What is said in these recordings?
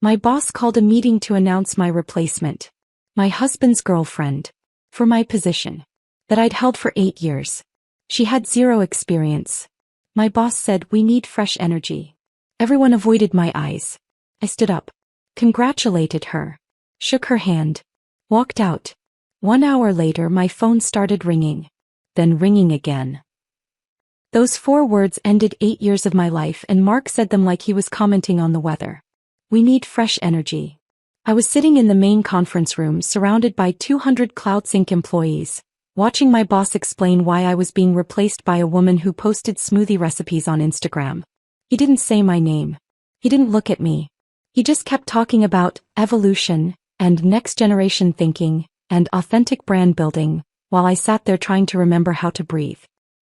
My boss called a meeting to announce my replacement. My husband's girlfriend. For my position. That I'd held for 8 years. She had 0 experience. My boss said we need fresh energy. Everyone avoided my eyes. I stood up. Congratulated her. Shook her hand. Walked out. 1 hour later my phone started ringing. Then ringing again. Those 4 words ended 8 years of my life, and Mark said them like he was commenting on the weather. We need fresh energy. I was sitting in the main conference room surrounded by 200 CloudSync employees, watching my boss explain why I was being replaced by a woman who posted smoothie recipes on Instagram. He didn't say my name. He didn't look at me. He just kept talking about evolution and next-generation thinking and authentic brand building, while I sat there trying to remember how to breathe.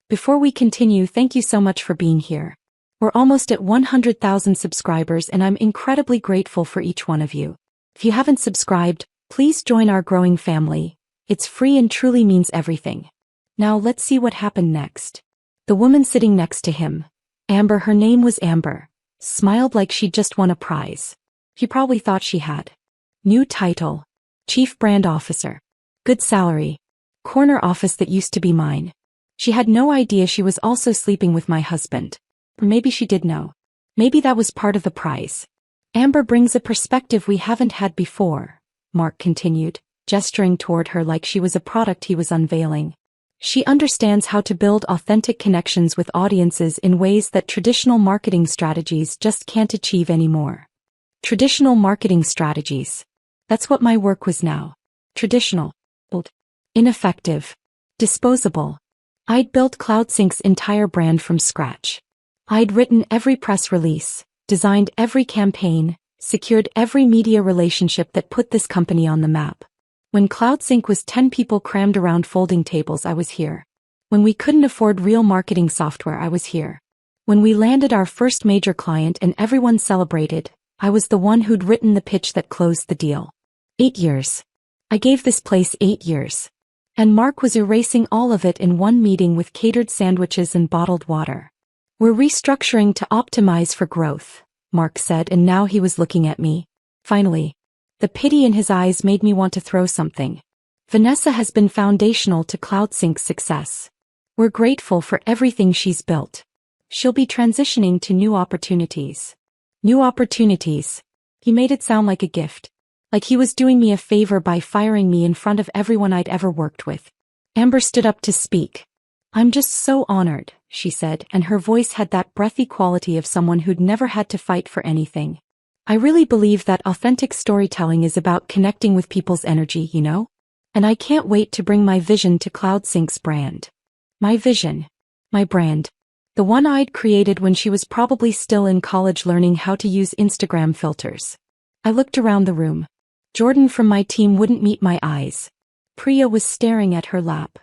Before we continue, thank you so much for being here. We're almost at 100,000 subscribers, and I'm incredibly grateful for each one of you. If you haven't subscribed, please join our growing family. It's free and truly means everything. Now let's see what happened next. The woman sitting next to him, Amber, her name was Amber, smiled like she'd just won a prize. He probably thought she had. New title. Chief Brand Officer. Good salary. Corner office that used to be mine. She had no idea she was also sleeping with my husband. Or maybe she did know. Maybe that was part of the prize. Amber brings a perspective we haven't had before, Mark continued, gesturing toward her like she was a product he was unveiling. She understands how to build authentic connections with audiences in ways that traditional marketing strategies just can't achieve anymore. Traditional marketing strategies. That's what my work was now. Traditional. Old. Ineffective. Disposable. I'd built CloudSync's entire brand from scratch. I'd written every press release, designed every campaign, secured every media relationship that put this company on the map. When CloudSync was 10 people crammed around folding tables, I was here. When we couldn't afford real marketing software, I was here. When we landed our first major client and everyone celebrated, I was the one who'd written the pitch that closed the deal. 8 years. I gave this place 8 years. And Mark was erasing all of it in one meeting with catered sandwiches and bottled water. We're restructuring to optimize for growth, Mark said, and now he was looking at me. Finally. The pity in his eyes made me want to throw something. Vanessa has been foundational to CloudSync's success. We're grateful for everything she's built. She'll be transitioning to new opportunities. New opportunities. He made it sound like a gift. Like he was doing me a favor by firing me in front of everyone I'd ever worked with. Amber stood up to speak. I'm just so honored, she said, and her voice had that breathy quality of someone who'd never had to fight for anything. I really believe that authentic storytelling is about connecting with people's energy, you know? And I can't wait to bring my vision to CloudSync's brand. My vision. My brand. The one I'd created when she was probably still in college learning how to use Instagram filters. I looked around the room. Jordan from my team wouldn't meet my eyes. Priya was staring at her lap.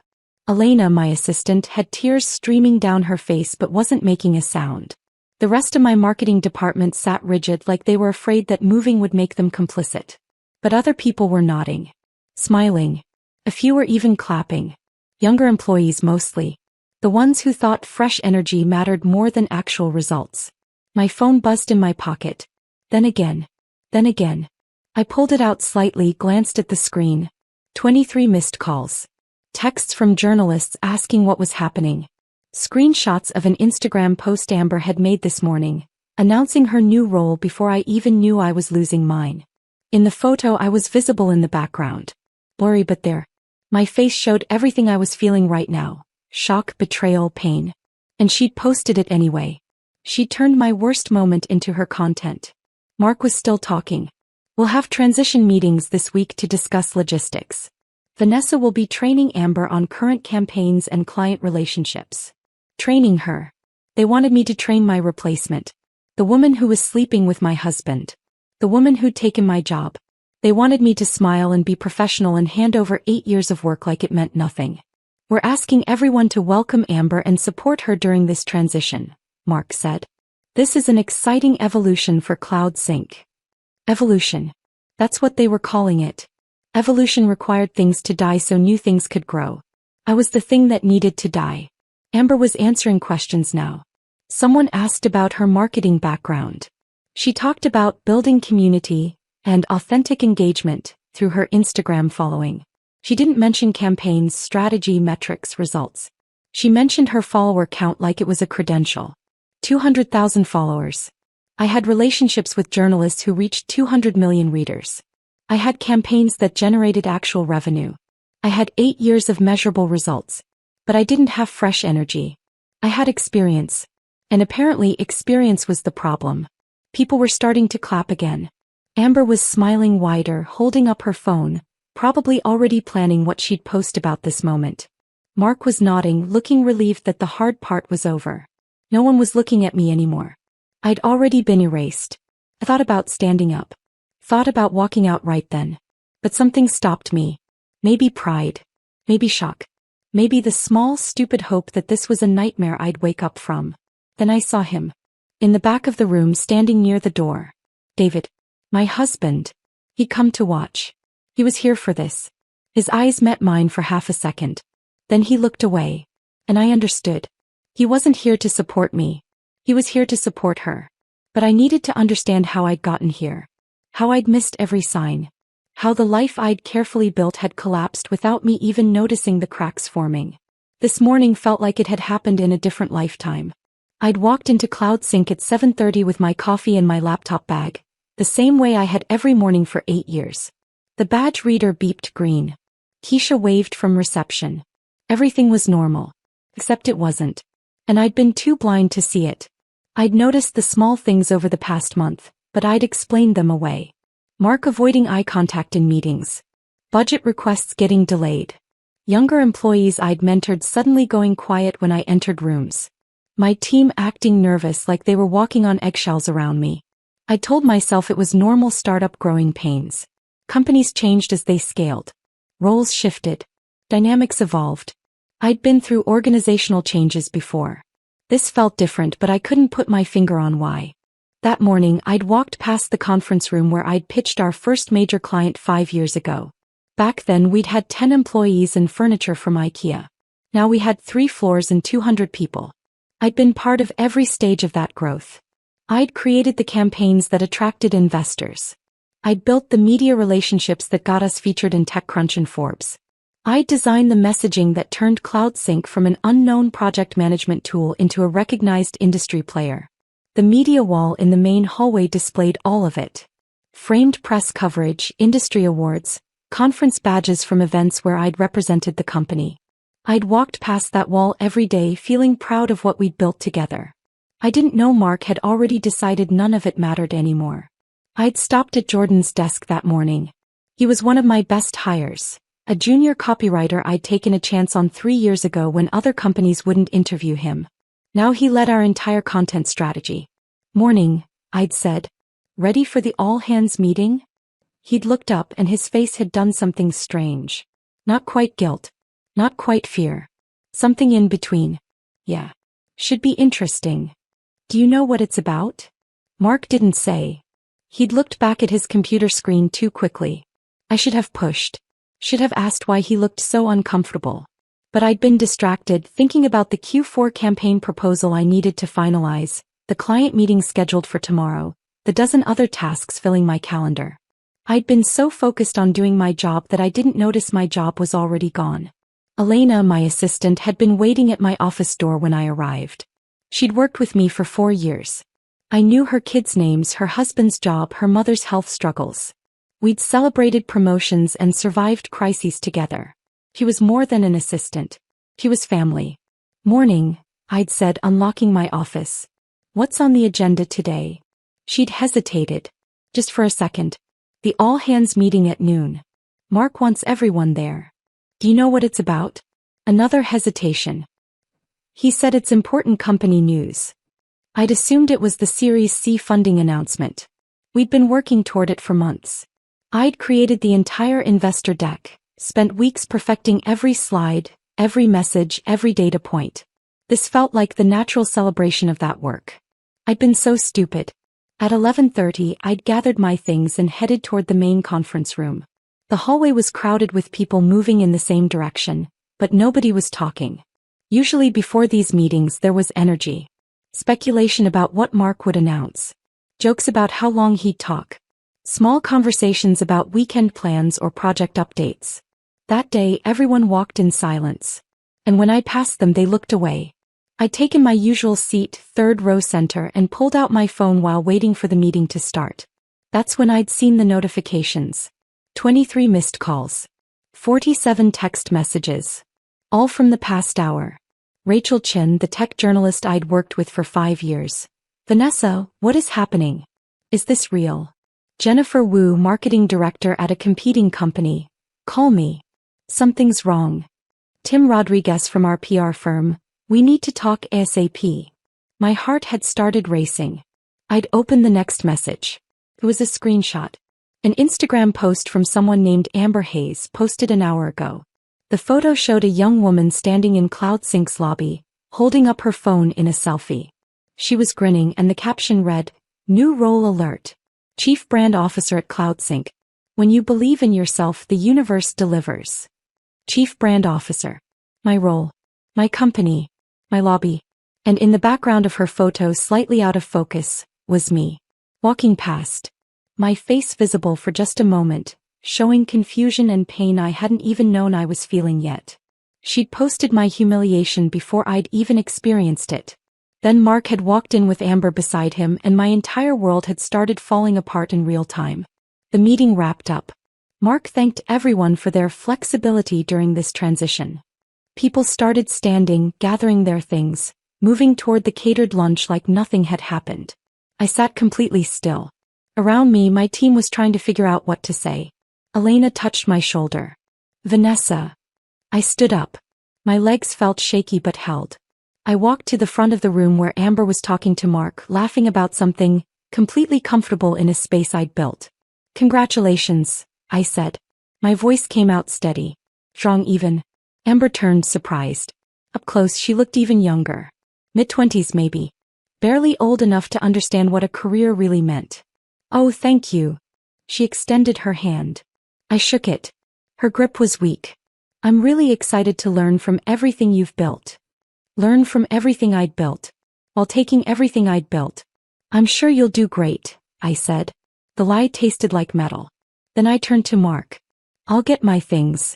Elena, my assistant, had tears streaming down her face but wasn't making a sound. The rest of my marketing department sat rigid like they were afraid that moving would make them complicit. But other people were nodding. Smiling. A few were even clapping. Younger employees mostly. The ones who thought fresh energy mattered more than actual results. My phone buzzed in my pocket. Then again. Then again. I pulled it out slightly, glanced at the screen. 23 missed calls. Texts from journalists asking what was happening. Screenshots of an Instagram post Amber had made this morning, announcing her new role before I even knew I was losing mine. In the photo I was visible in the background. Blurry but there. My face showed everything I was feeling right now. Shock, betrayal, pain. And she'd posted it anyway. She'd turned my worst moment into her content. Mark was still talking. We'll have transition meetings this week to discuss logistics. Vanessa will be training Amber on current campaigns and client relationships. Training her. They wanted me to train my replacement. The woman who was sleeping with my husband. The woman who'd taken my job. They wanted me to smile and be professional and hand over 8 years of work like it meant nothing. We're asking everyone to welcome Amber and support her during this transition, Mark said. This is an exciting evolution for CloudSync. Evolution. That's what they were calling it. Evolution required things to die so new things could grow. I was the thing that needed to die. Amber was answering questions now. Someone asked about her marketing background. She talked about building community and authentic engagement through her Instagram following. She didn't mention campaigns, strategy, metrics, results. She mentioned her follower count like it was a credential. 200,000 followers. I had relationships with journalists who reached 200 million readers. I had campaigns that generated actual revenue. I had 8 years of measurable results. But I didn't have fresh energy. I had experience. And apparently experience was the problem. People were starting to clap again. Amber was smiling wider, holding up her phone, probably already planning what she'd post about this moment. Mark was nodding, looking relieved that the hard part was over. No one was looking at me anymore. I'd already been erased. I thought about standing up. Thought about walking out right then. But something stopped me. Maybe pride. Maybe shock. Maybe the small, stupid hope that this was a nightmare I'd wake up from. Then I saw him. In the back of the room, standing near the door. David. My husband. He'd come to watch. He was here for this. His eyes met mine for half a second. Then he looked away. And I understood. He wasn't here to support me. He was here to support her. But I needed to understand how I'd gotten here. How I'd missed every sign. How the life I'd carefully built had collapsed without me even noticing the cracks forming. This morning felt like it had happened in a different lifetime. I'd walked into CloudSync at 7:30 with my coffee and my laptop bag, the same way I had every morning for 8 years. The badge reader beeped green. Keisha waved from reception. Everything was normal. Except it wasn't. And I'd been too blind to see it. I'd noticed the small things over the past month, but I'd explained them away. Mark avoiding eye contact in meetings. Budget requests getting delayed. Younger employees I'd mentored suddenly going quiet when I entered rooms. My team acting nervous like they were walking on eggshells around me. I told myself it was normal startup growing pains. Companies changed as they scaled. Roles shifted. Dynamics evolved. I'd been through organizational changes before. This felt different, but I couldn't put my finger on why. That morning, I'd walked past the conference room where I'd pitched our first major client 5 years ago. Back then, we'd had 10 employees and furniture from IKEA. Now we had 3 floors and 200 people. I'd been part of every stage of that growth. I'd created the campaigns that attracted investors. I'd built the media relationships that got us featured in TechCrunch and Forbes. I'd designed the messaging that turned CloudSync from an unknown project management tool into a recognized industry player. The media wall in the main hallway displayed all of it. Framed press coverage, industry awards, conference badges from events where I'd represented the company. I'd walked past that wall every day feeling proud of what we'd built together. I didn't know Mark had already decided none of it mattered anymore. I'd stopped at Jordan's desk that morning. He was one of my best hires, a junior copywriter I'd taken a chance on 3 years ago when other companies wouldn't interview him. Now he led our entire content strategy. Morning, I'd said. Ready for the all-hands meeting? He'd looked up and his face had done something strange. Not quite guilt. Not quite fear. Something in between. Yeah. Should be interesting. Do you know what it's about? Mark didn't say. He'd looked back at his computer screen too quickly. I should have pushed. Should have asked why he looked so uncomfortable. But I'd been distracted thinking about the Q4 campaign proposal I needed to finalize, the client meeting scheduled for tomorrow, the dozen other tasks filling my calendar. I'd been so focused on doing my job that I didn't notice my job was already gone. Elena, my assistant, had been waiting at my office door when I arrived. She'd worked with me for 4 years. I knew her kids' names, her husband's job, her mother's health struggles. We'd celebrated promotions and survived crises together. He was more than an assistant. He was family. Morning, I'd said, unlocking my office. What's on the agenda today? She'd hesitated. Just for a second. The all-hands meeting at noon. Mark wants everyone there. Do you know what it's about? Another hesitation. He said it's important company news. I'd assumed it was the Series C funding announcement. We'd been working toward it for months. I'd created the entire investor deck. Spent weeks perfecting every slide, every message, every data point. This felt like the natural celebration of that work. I'd been so stupid. At 11:30, I'd gathered my things and headed toward the main conference room. The hallway was crowded with people moving in the same direction, but nobody was talking. Usually before these meetings there was energy. Speculation about what Mark would announce. Jokes about how long he'd talk. Small conversations about weekend plans or project updates. That day, everyone walked in silence. And when I passed them, they looked away. I'd taken my usual seat, third row center, and pulled out my phone while waiting for the meeting to start. That's when I'd seen the notifications. 23 missed calls. 47 text messages. All from the past hour. Rachel Chin, the tech journalist I'd worked with for 5 years. Vanessa, what is happening? Is this real? Jennifer Wu, marketing director at a competing company. Call me. Something's wrong. Tim Rodriguez from our PR firm. We need to talk ASAP. My heart had started racing. I'd opened the next message. It was a screenshot. An Instagram post from someone named Amber Hayes, posted an hour ago. The photo showed a young woman standing in CloudSync's lobby, holding up her phone in a selfie. She was grinning, and the caption read, "New role alert. Chief Brand Officer at CloudSync. When you believe in yourself, the universe delivers." Chief Brand Officer. My role. My company. My lobby. And in the background of her photo, slightly out of focus, was me. Walking past. My face visible for just a moment, showing confusion and pain I hadn't even known I was feeling yet. She'd posted my humiliation before I'd even experienced it. Then Mark had walked in with Amber beside him, and my entire world had started falling apart in real time. The meeting wrapped up. Mark thanked everyone for their flexibility during this transition. People started standing, gathering their things, moving toward the catered lunch like nothing had happened. I sat completely still. Around me, my team was trying to figure out what to say. Elena touched my shoulder. "Vanessa." I stood up. My legs felt shaky but held. I walked to the front of the room where Amber was talking to Mark, laughing about something, completely comfortable in a space I'd built. "Congratulations," I said. My voice came out steady. "Strong even." Amber turned, surprised. Up close, she looked even younger. Mid-20s maybe. Barely old enough to understand what a career really meant. "Oh, thank you." She extended her hand. I shook it. Her grip was weak. "I'm really excited to learn from everything you've built." Learn from everything I'd built. While taking everything I'd built. "I'm sure you'll do great," I said. The lie tasted like metal. Then I turned to Mark. "I'll get my things."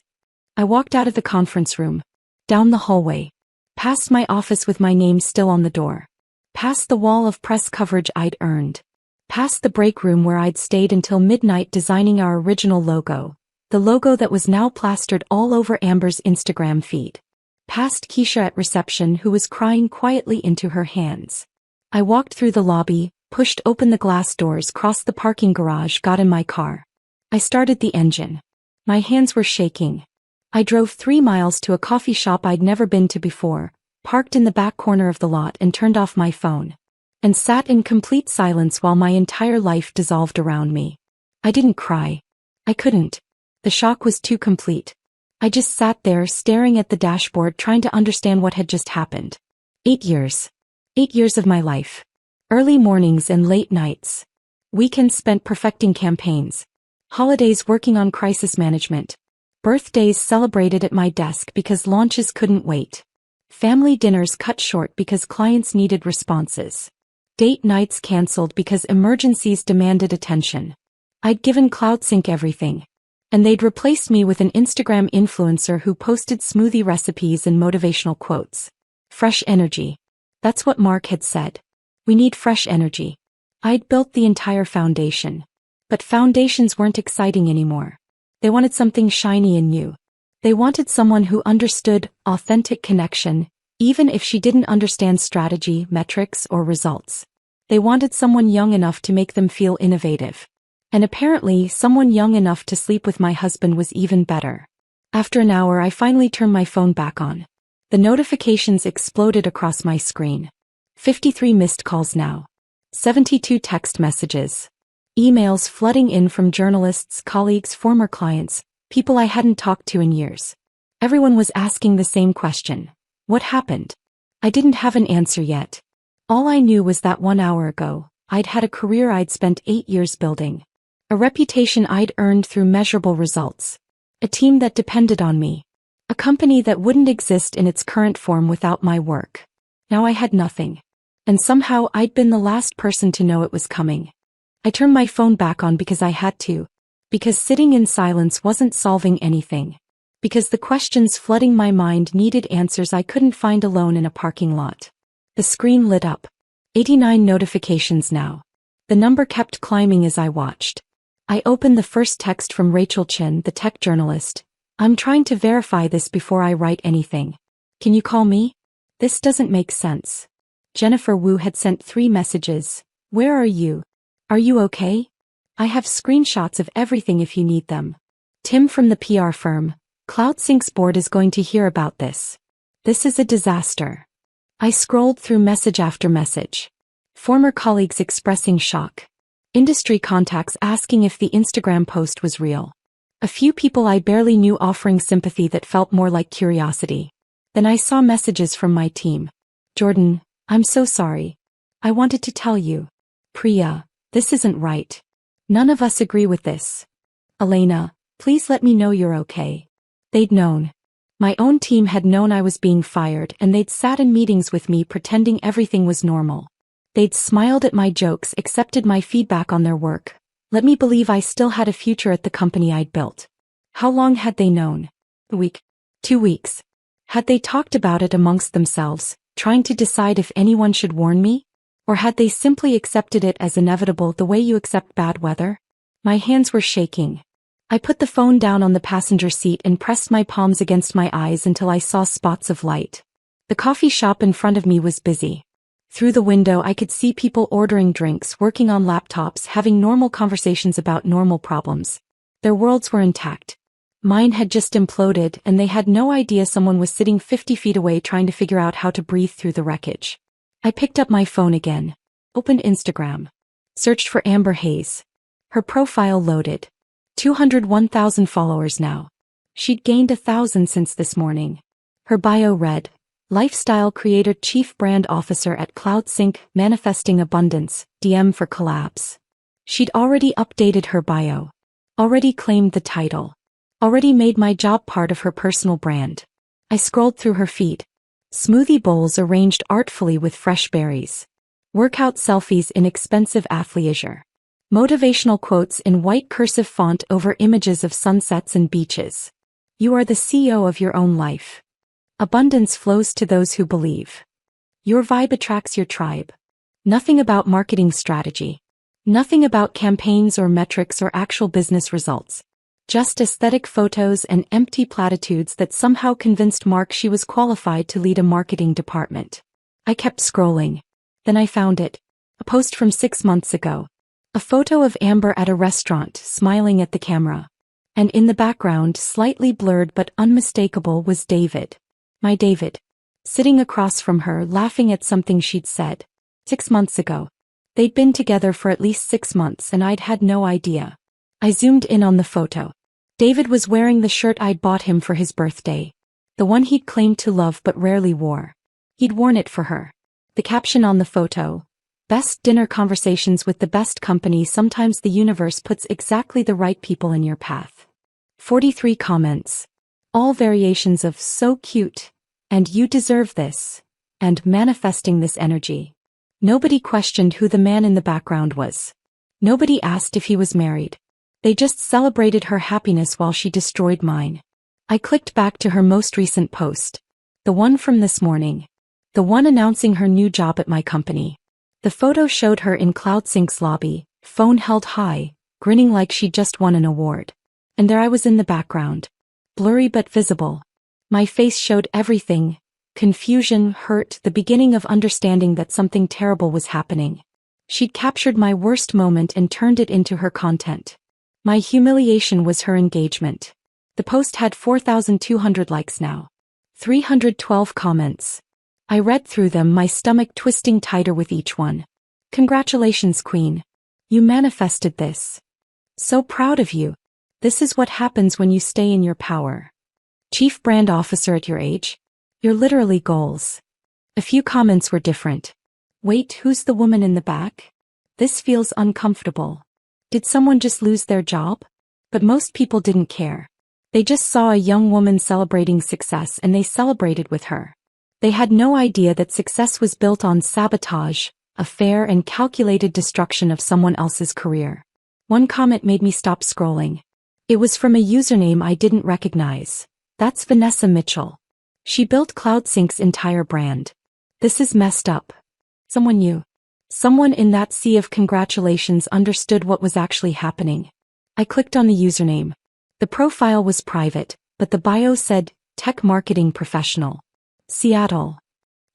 I walked out of the conference room. Down the hallway. Past my office with my name still on the door. Past the wall of press coverage I'd earned. Past the break room where I'd stayed until midnight designing our original logo. The logo that was now plastered all over Amber's Instagram feed. Past Keisha at reception, who was crying quietly into her hands. I walked through the lobby, pushed open the glass doors, crossed the parking garage, got in my car. I started the engine. My hands were shaking. I drove 3 miles to a coffee shop I'd never been to before, parked in the back corner of the lot and turned off my phone. And sat in complete silence while my entire life dissolved around me. I didn't cry. I couldn't. The shock was too complete. I just sat there staring at the dashboard, trying to understand what had just happened. 8 years. 8 years of my life. Early mornings and late nights. Weekends spent perfecting campaigns. Holidays working on crisis management. Birthdays celebrated at my desk because launches couldn't wait. Family dinners cut short because clients needed responses. Date nights canceled because emergencies demanded attention. I'd given CloudSync everything. And they'd replaced me with an Instagram influencer who posted smoothie recipes and motivational quotes. Fresh energy. That's what Mark had said. We need fresh energy. I'd built the entire foundation. But foundations weren't exciting anymore. They wanted something shiny and new. They wanted someone who understood authentic connection, even if she didn't understand strategy, metrics, or results. They wanted someone young enough to make them feel innovative. And apparently, someone young enough to sleep with my husband was even better. After an hour, I finally turned my phone back on. The notifications exploded across my screen. 53 missed calls now. 72 text messages. Emails flooding in from journalists, colleagues, former clients, people I hadn't talked to in years. Everyone was asking the same question. What happened? I didn't have an answer yet. All I knew was that 1 hour ago, I'd had a career I'd spent 8 years building. A reputation I'd earned through measurable results. A team that depended on me. A company that wouldn't exist in its current form without my work. Now I had nothing. And somehow I'd been the last person to know it was coming. I turned my phone back on because I had to. Because sitting in silence wasn't solving anything. Because the questions flooding my mind needed answers I couldn't find alone in a parking lot. The screen lit up. 89 notifications now. The number kept climbing as I watched. I opened the first text from Rachel Chin, the tech journalist. I'm trying to verify this before I write anything. Can you call me? This doesn't make sense. Jennifer Wu had sent 3 messages. Where are you? Are you okay? I have screenshots of everything if you need them. Tim from the PR firm. CloudSync's board is going to hear about this. This is a disaster. I scrolled through message after message. Former colleagues expressing shock. Industry contacts asking if the Instagram post was real. A few people I barely knew offering sympathy that felt more like curiosity. Then I saw messages from my team. Jordan, I'm so sorry. I wanted to tell you. Priya, this isn't right. None of us agree with this. Elena, please let me know you're okay. They'd known. My own team had known I was being fired, and they'd sat in meetings with me pretending everything was normal. They'd smiled at my jokes, accepted my feedback on their work. Let me believe I still had a future at the company I'd built. How long had they known? A week? 2 weeks? Had they talked about it amongst themselves, trying to decide if anyone should warn me? Or had they simply accepted it as inevitable the way you accept bad weather? My hands were shaking. I put the phone down on the passenger seat and pressed my palms against my eyes until I saw spots of light. The coffee shop in front of me was busy. Through the window I could see people ordering drinks, working on laptops, having normal conversations about normal problems. Their worlds were intact. Mine had just imploded, and they had no idea someone was sitting 50 feet away trying to figure out how to breathe through the wreckage. I picked up my phone again. Opened Instagram. Searched for Amber Hayes. Her profile loaded. 201,000 followers now. She'd gained 1,000 since this morning. Her bio read, Lifestyle Creator Chief Brand Officer at CloudSync, Manifesting Abundance, DM for collabs. She'd already updated her bio. Already claimed the title. Already made my job part of her personal brand. I scrolled through her feed. Smoothie bowls arranged artfully with fresh berries. Workout selfies in expensive athleisure. Motivational quotes in white cursive font over images of sunsets and beaches. You are the CEO of your own life. Abundance flows to those who believe. Your vibe attracts your tribe. Nothing about marketing strategy. Nothing about campaigns or metrics or actual business results. Just aesthetic photos and empty platitudes that somehow convinced Mark she was qualified to lead a marketing department. I kept scrolling. Then I found it. A post from 6 months ago. A photo of Amber at a restaurant, smiling at the camera. And in the background, slightly blurred but unmistakable, was David. My David. Sitting across from her, laughing at something she'd said. 6 months ago. They'd been together for at least 6 months and I'd had no idea. I zoomed in on the photo. David was wearing the shirt I'd bought him for his birthday. The one he'd claimed to love but rarely wore. He'd worn it for her. The caption on the photo, Best dinner conversations with the best company. Sometimes the universe puts exactly the right people in your path. 43 comments. All variations of so cute, and you deserve this, and manifesting this energy. Nobody questioned who the man in the background was. Nobody asked if he was married. They just celebrated her happiness while she destroyed mine. I clicked back to her most recent post. The one from this morning. The one announcing her new job at my company. The photo showed her in CloudSync's lobby, phone held high, grinning like she'd just won an award. And there I was in the background. Blurry but visible. My face showed everything. Confusion, hurt, the beginning of understanding that something terrible was happening. She'd captured my worst moment and turned it into her content. My humiliation was her engagement. The post had 4,200 likes now. 312 comments. I read through them, my stomach twisting tighter with each one. Congratulations, Queen. You manifested this. So proud of you. This is what happens when you stay in your power. Chief Brand Officer at your age? You're literally goals. A few comments were different. Wait, who's the woman in the back? This feels uncomfortable. Did someone just lose their job? But most people didn't care. They just saw a young woman celebrating success and they celebrated with her. They had no idea that success was built on sabotage, a fair and calculated destruction of someone else's career. One comment made me stop scrolling. It was from a username I didn't recognize. That's Vanessa Mitchell. She built CloudSync's entire brand. This is messed up. Someone new. Someone in that sea of congratulations understood what was actually happening. I clicked on the username. The profile was private, but the bio said, Tech Marketing Professional. Seattle.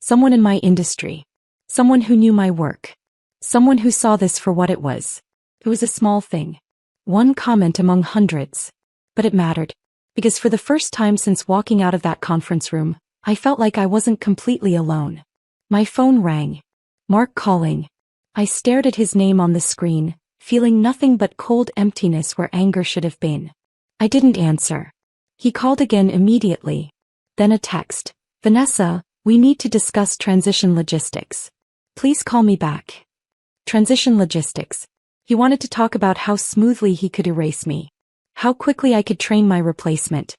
Someone in my industry. Someone who knew my work. Someone who saw this for what it was. It was a small thing. One comment among hundreds. But it mattered. Because for the first time since walking out of that conference room, I felt like I wasn't completely alone. My phone rang. Mark calling. I stared at his name on the screen, feeling nothing but cold emptiness where anger should have been. I didn't answer. He called again immediately. Then a text. Vanessa, we need to discuss transition logistics. Please call me back. Transition logistics. He wanted to talk about how smoothly he could erase me. How quickly I could train my replacement.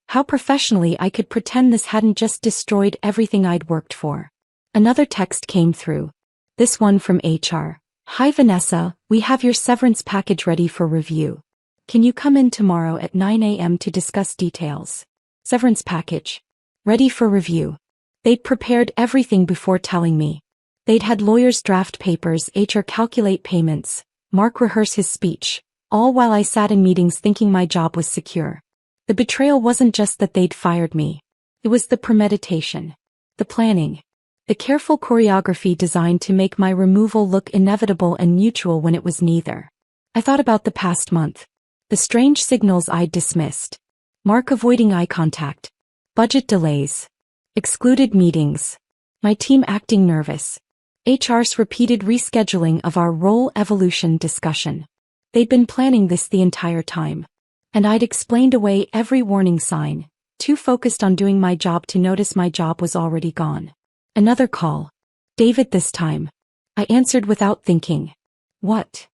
How professionally I could pretend this hadn't just destroyed everything I'd worked for. Another text came through. This one from HR. Hi Vanessa, we have your severance package ready for review. Can you come in tomorrow at 9 a.m. to discuss details? Severance package. Ready for review. They'd prepared everything before telling me. They'd had lawyers draft papers, HR calculate payments, Mark rehearse his speech, all while I sat in meetings thinking my job was secure. The betrayal wasn't just that they'd fired me. It was the premeditation. The planning. The careful choreography designed to make my removal look inevitable and mutual when it was neither. I thought about the past month. The strange signals I'd dismissed. Mark avoiding eye contact. Budget delays. Excluded meetings. My team acting nervous. HR's repeated rescheduling of our role evolution discussion. They'd been planning this the entire time. And I'd explained away every warning sign, too focused on doing my job to notice my job was already gone. Another call. David this time. I answered without thinking. What?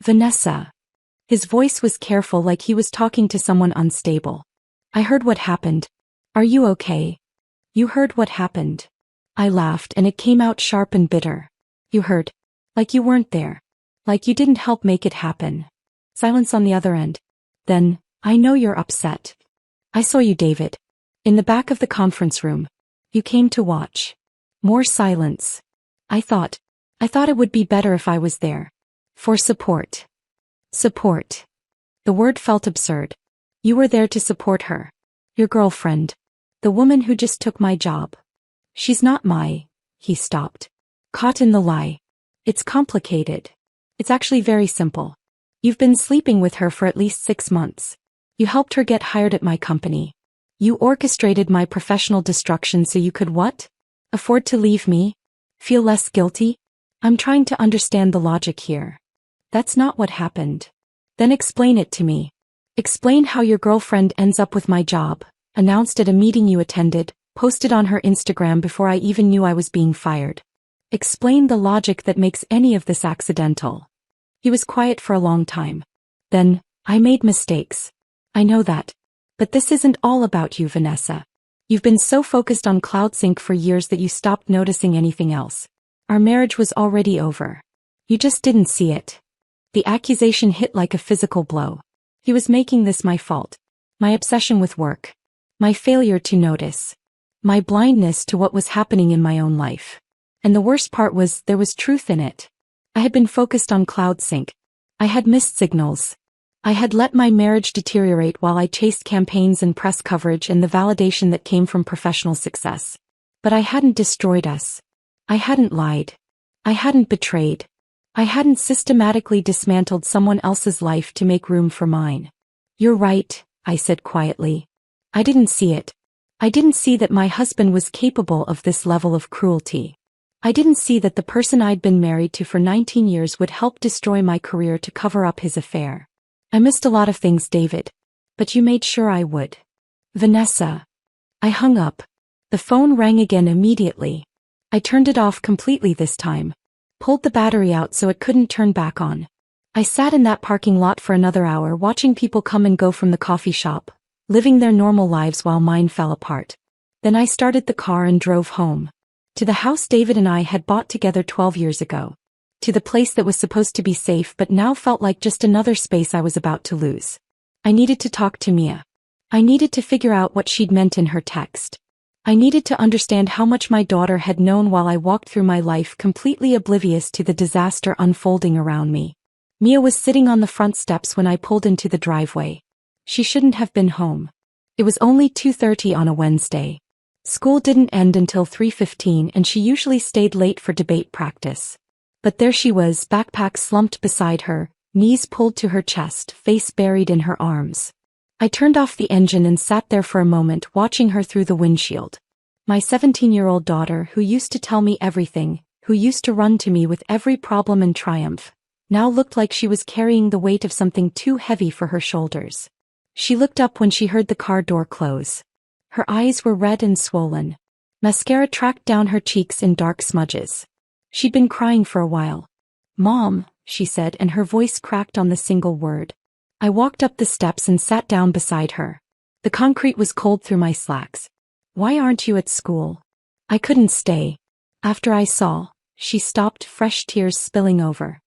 Vanessa. His voice was careful like he was talking to someone unstable. I heard what happened. Are you okay? You heard what happened. I laughed and it came out sharp and bitter. You heard. Like you weren't there. Like you didn't help make it happen. Silence on the other end. Then, I know you're upset. I saw you, David. In the back of the conference room. You came to watch. More silence. I thought it would be better if I was there. For support. Support. The word felt absurd. You were there to support her. Your girlfriend. The woman who just took my job. She's not he stopped. Caught in the lie. It's complicated. It's actually very simple. You've been sleeping with her for at least 6 months. You helped her get hired at my company. You orchestrated my professional destruction so you could what? Afford to leave me? Feel less guilty? I'm trying to understand the logic here. That's not what happened. Then explain it to me. Explain how your girlfriend ends up with my job, announced at a meeting you attended, posted on her Instagram before I even knew I was being fired. Explain the logic that makes any of this accidental. He was quiet for a long time. Then, I made mistakes. I know that. But this isn't all about you, Vanessa. You've been so focused on CloudSync for years that you stopped noticing anything else. Our marriage was already over. You just didn't see it. The accusation hit like a physical blow. He was making this my fault. My obsession with work. My failure to notice. My blindness to what was happening in my own life. And the worst part was there was truth in it. I had been focused on CloudSync. I had missed signals. I had let my marriage deteriorate while I chased campaigns and press coverage and the validation that came from professional success. But I hadn't destroyed us. I hadn't lied. I hadn't betrayed. I hadn't systematically dismantled someone else's life to make room for mine. You're right, I said quietly. I didn't see it. I didn't see that my husband was capable of this level of cruelty. I didn't see that the person I'd been married to for 19 years would help destroy my career to cover up his affair. I missed a lot of things, David. But you made sure I would. Vanessa. I hung up. The phone rang again immediately. I turned it off completely this time. Pulled the battery out so it couldn't turn back on. I sat in that parking lot for another hour watching people come and go from the coffee shop, living their normal lives while mine fell apart. Then I started the car and drove home. To the house David and I had bought together 12 years ago. to the place that was supposed to be safe but now felt like just another space I was about to lose. I needed to talk to Mia. I needed to figure out what she'd meant in her text. I needed to understand how much my daughter had known while I walked through my life completely oblivious to the disaster unfolding around me. Mia was sitting on the front steps when I pulled into the driveway. She shouldn't have been home. It was only 2:30 on a Wednesday. School didn't end until 3:15 and she usually stayed late for debate practice. But there she was, backpack slumped beside her, knees pulled to her chest, face buried in her arms. I turned off the engine and sat there for a moment watching her through the windshield. My 17-year-old daughter, who used to tell me everything, who used to run to me with every problem and triumph, now looked like she was carrying the weight of something too heavy for her shoulders. She looked up when she heard the car door close. Her eyes were red and swollen. Mascara tracked down her cheeks in dark smudges. She'd been crying for a while. "Mom," she said, and her voice cracked on the single word. I walked up the steps and sat down beside her. The concrete was cold through my slacks. "Why aren't you at school?" "I couldn't stay. After I saw." She stopped, fresh tears spilling over.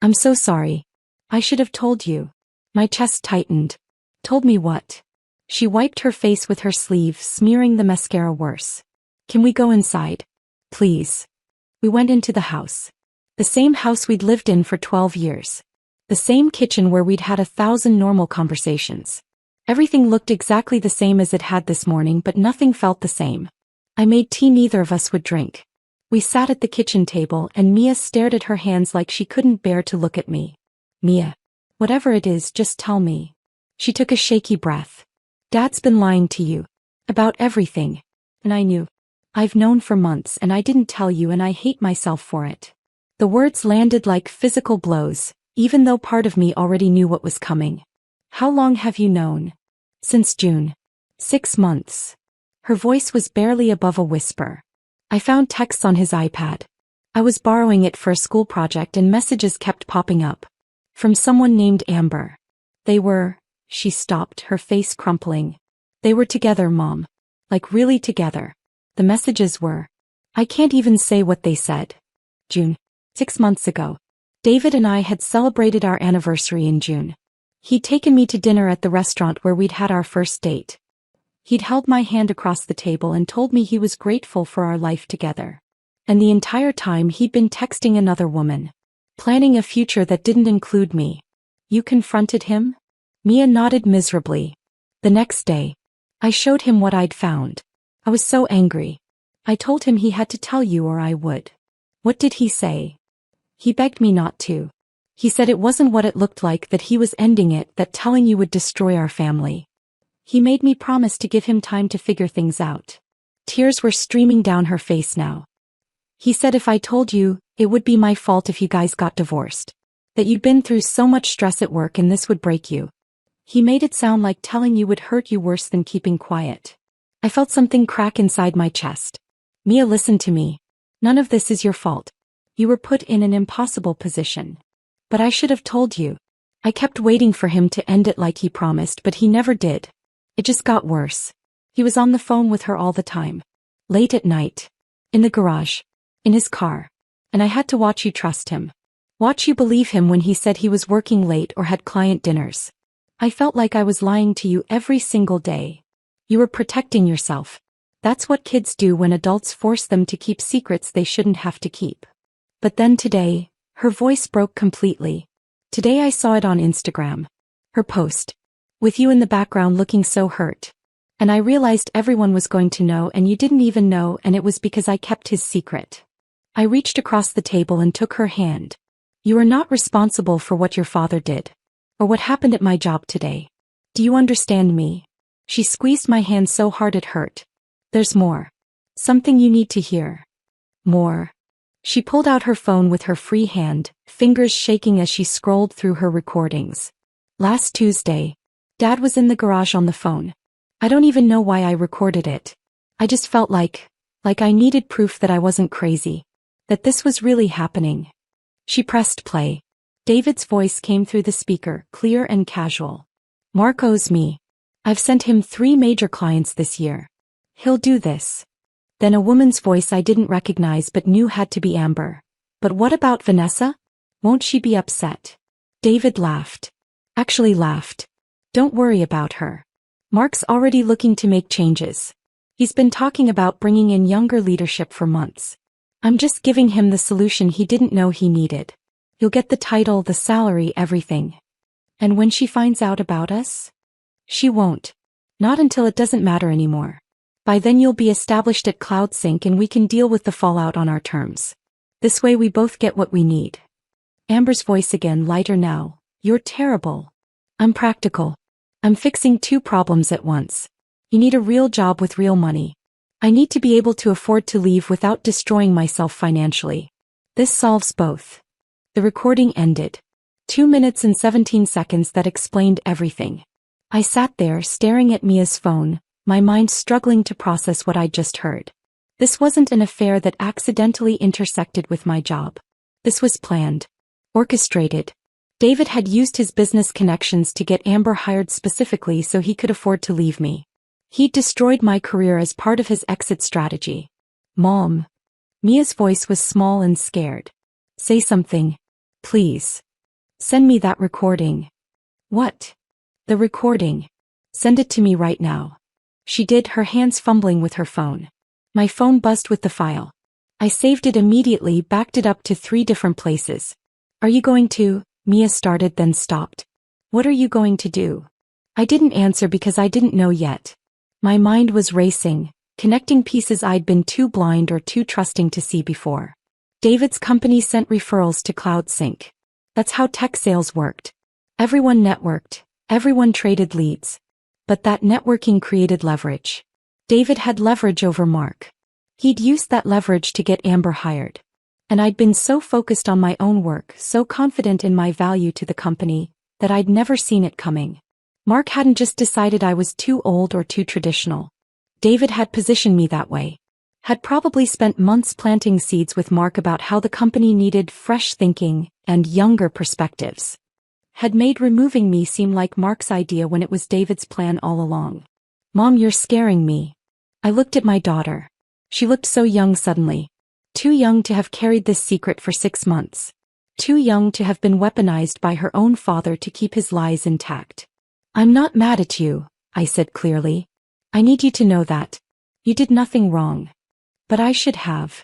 "I'm so sorry. I should have told you." My chest tightened. "Told me what?" She wiped her face with her sleeve, smearing the mascara worse. "Can we go inside? Please?" We went into the house. The same house we'd lived in for 12 years. The same kitchen where we'd had 1,000 normal conversations. Everything looked exactly the same as it had this morning, but nothing felt the same. I made tea neither of us would drink. We sat at the kitchen table and Mia stared at her hands like she couldn't bear to look at me. "Mia, whatever it is, just tell me." She took a shaky breath. "Dad's been lying to you. About everything. And I knew. I've known for months and I didn't tell you and I hate myself for it." The words landed like physical blows, even though part of me already knew what was coming. "How long have you known?" "Since June. 6 months." Her voice was barely above a whisper. I found texts on his iPad. I was borrowing it for a school project and messages kept popping up. From someone named Amber. They were. She stopped, her face crumpling. "They were together, Mom. Like really together." The messages were. I can't even say what they said. June. 6 months ago. David and I had celebrated our anniversary in June. He'd taken me to dinner at the restaurant where we'd had our first date. He'd held my hand across the table and told me he was grateful for our life together. And the entire time he'd been texting another woman. Planning a future that didn't include me. "You confronted him?" Mia nodded miserably. "The next day. I showed him what I'd found. I was so angry. I told him he had to tell you or I would." "What did he say?" "He begged me not to. He said it wasn't what it looked like, that he was ending it, that telling you would destroy our family. He made me promise to give him time to figure things out." Tears were streaming down her face now. "He said if I told you, it would be my fault if you guys got divorced. That you'd been through so much stress at work and this would break you. He made it sound like telling you would hurt you worse than keeping quiet." I felt something crack inside my chest. "Mia, listen to me. None of this is your fault. You were put in an impossible position. But I should have told you." I kept waiting for him to end it like he promised, but he never did. It just got worse. He was on the phone with her all the time. Late at night. In the garage. In his car. And I had to watch you trust him. Watch you believe him when he said he was working late or had client dinners. I felt like I was lying to you every single day. You were protecting yourself. That's what kids do when adults force them to keep secrets they shouldn't have to keep. But then today, her voice broke completely. Today I saw it on Instagram. Her post. With you in the background looking so hurt. And I realized everyone was going to know and you didn't even know, and it was because I kept his secret. I reached across the table and took her hand. "You are not responsible for what your father did. Or what happened at my job today. Do you understand me?" She squeezed my hand so hard it hurt. "There's more. Something you need to hear." "More?" She pulled out her phone with her free hand, fingers shaking as she scrolled through her recordings. "Last Tuesday, Dad was in the garage on the phone. I don't even know why I recorded it. I just felt like I needed proof that I wasn't crazy. That this was really happening." She pressed play. David's voice came through the speaker, clear and casual. "Mark owes me. I've sent him 3 major clients this year. He'll do this." Then a woman's voice I didn't recognize but knew had to be Amber. "But what about Vanessa?" Won't she be upset? David laughed. Actually laughed. Don't worry about her. Mark's already looking to make changes. He's been talking about bringing in younger leadership for months. I'm just giving him the solution he didn't know he needed. You'll get the title, the salary, everything. And when she finds out about us? She won't. Not until it doesn't matter anymore. By then you'll be established at CloudSync and we can deal with the fallout on our terms. This way we both get what we need. Amber's voice again, lighter now. You're terrible. I'm practical. I'm fixing two problems at once. You need a real job with real money. I need to be able to afford to leave without destroying myself financially. This solves both. The recording ended. 2 minutes and 17 seconds that explained everything. I sat there staring at Mia's phone, my mind struggling to process what I'd just heard. This wasn't an affair that accidentally intersected with my job. This was planned. Orchestrated. David had used his business connections to get Amber hired specifically so he could afford to leave me. He'd destroyed my career as part of his exit strategy. Mom. Mia's voice was small and scared. Say something. Please. Send me that recording. What? The recording. Send it to me right now. She did, her hands fumbling with her phone. My phone buzzed with the file. I saved it immediately, backed it up to 3 different places. Are you going to? Mia started then stopped. What are you going to do? I didn't answer because I didn't know yet. My mind was racing, connecting pieces I'd been too blind or too trusting to see before. David's company sent referrals to CloudSync. That's how tech sales worked. Everyone networked, everyone traded leads. But that networking created leverage. David had leverage over Mark. He'd used that leverage to get Amber hired. And I'd been so focused on my own work, so confident in my value to the company, that I'd never seen it coming. Mark hadn't just decided I was too old or too traditional. David had positioned me that way. Had probably spent months planting seeds with Mark about how the company needed fresh thinking and younger perspectives. Had made removing me seem like Mark's idea when it was David's plan all along. Mom, you're scaring me. I looked at my daughter. She looked so young suddenly. Too young to have carried this secret for 6 months. Too young to have been weaponized by her own father to keep his lies intact. I'm not mad at you, I said clearly. I need you to know that. You did nothing wrong. But I should have.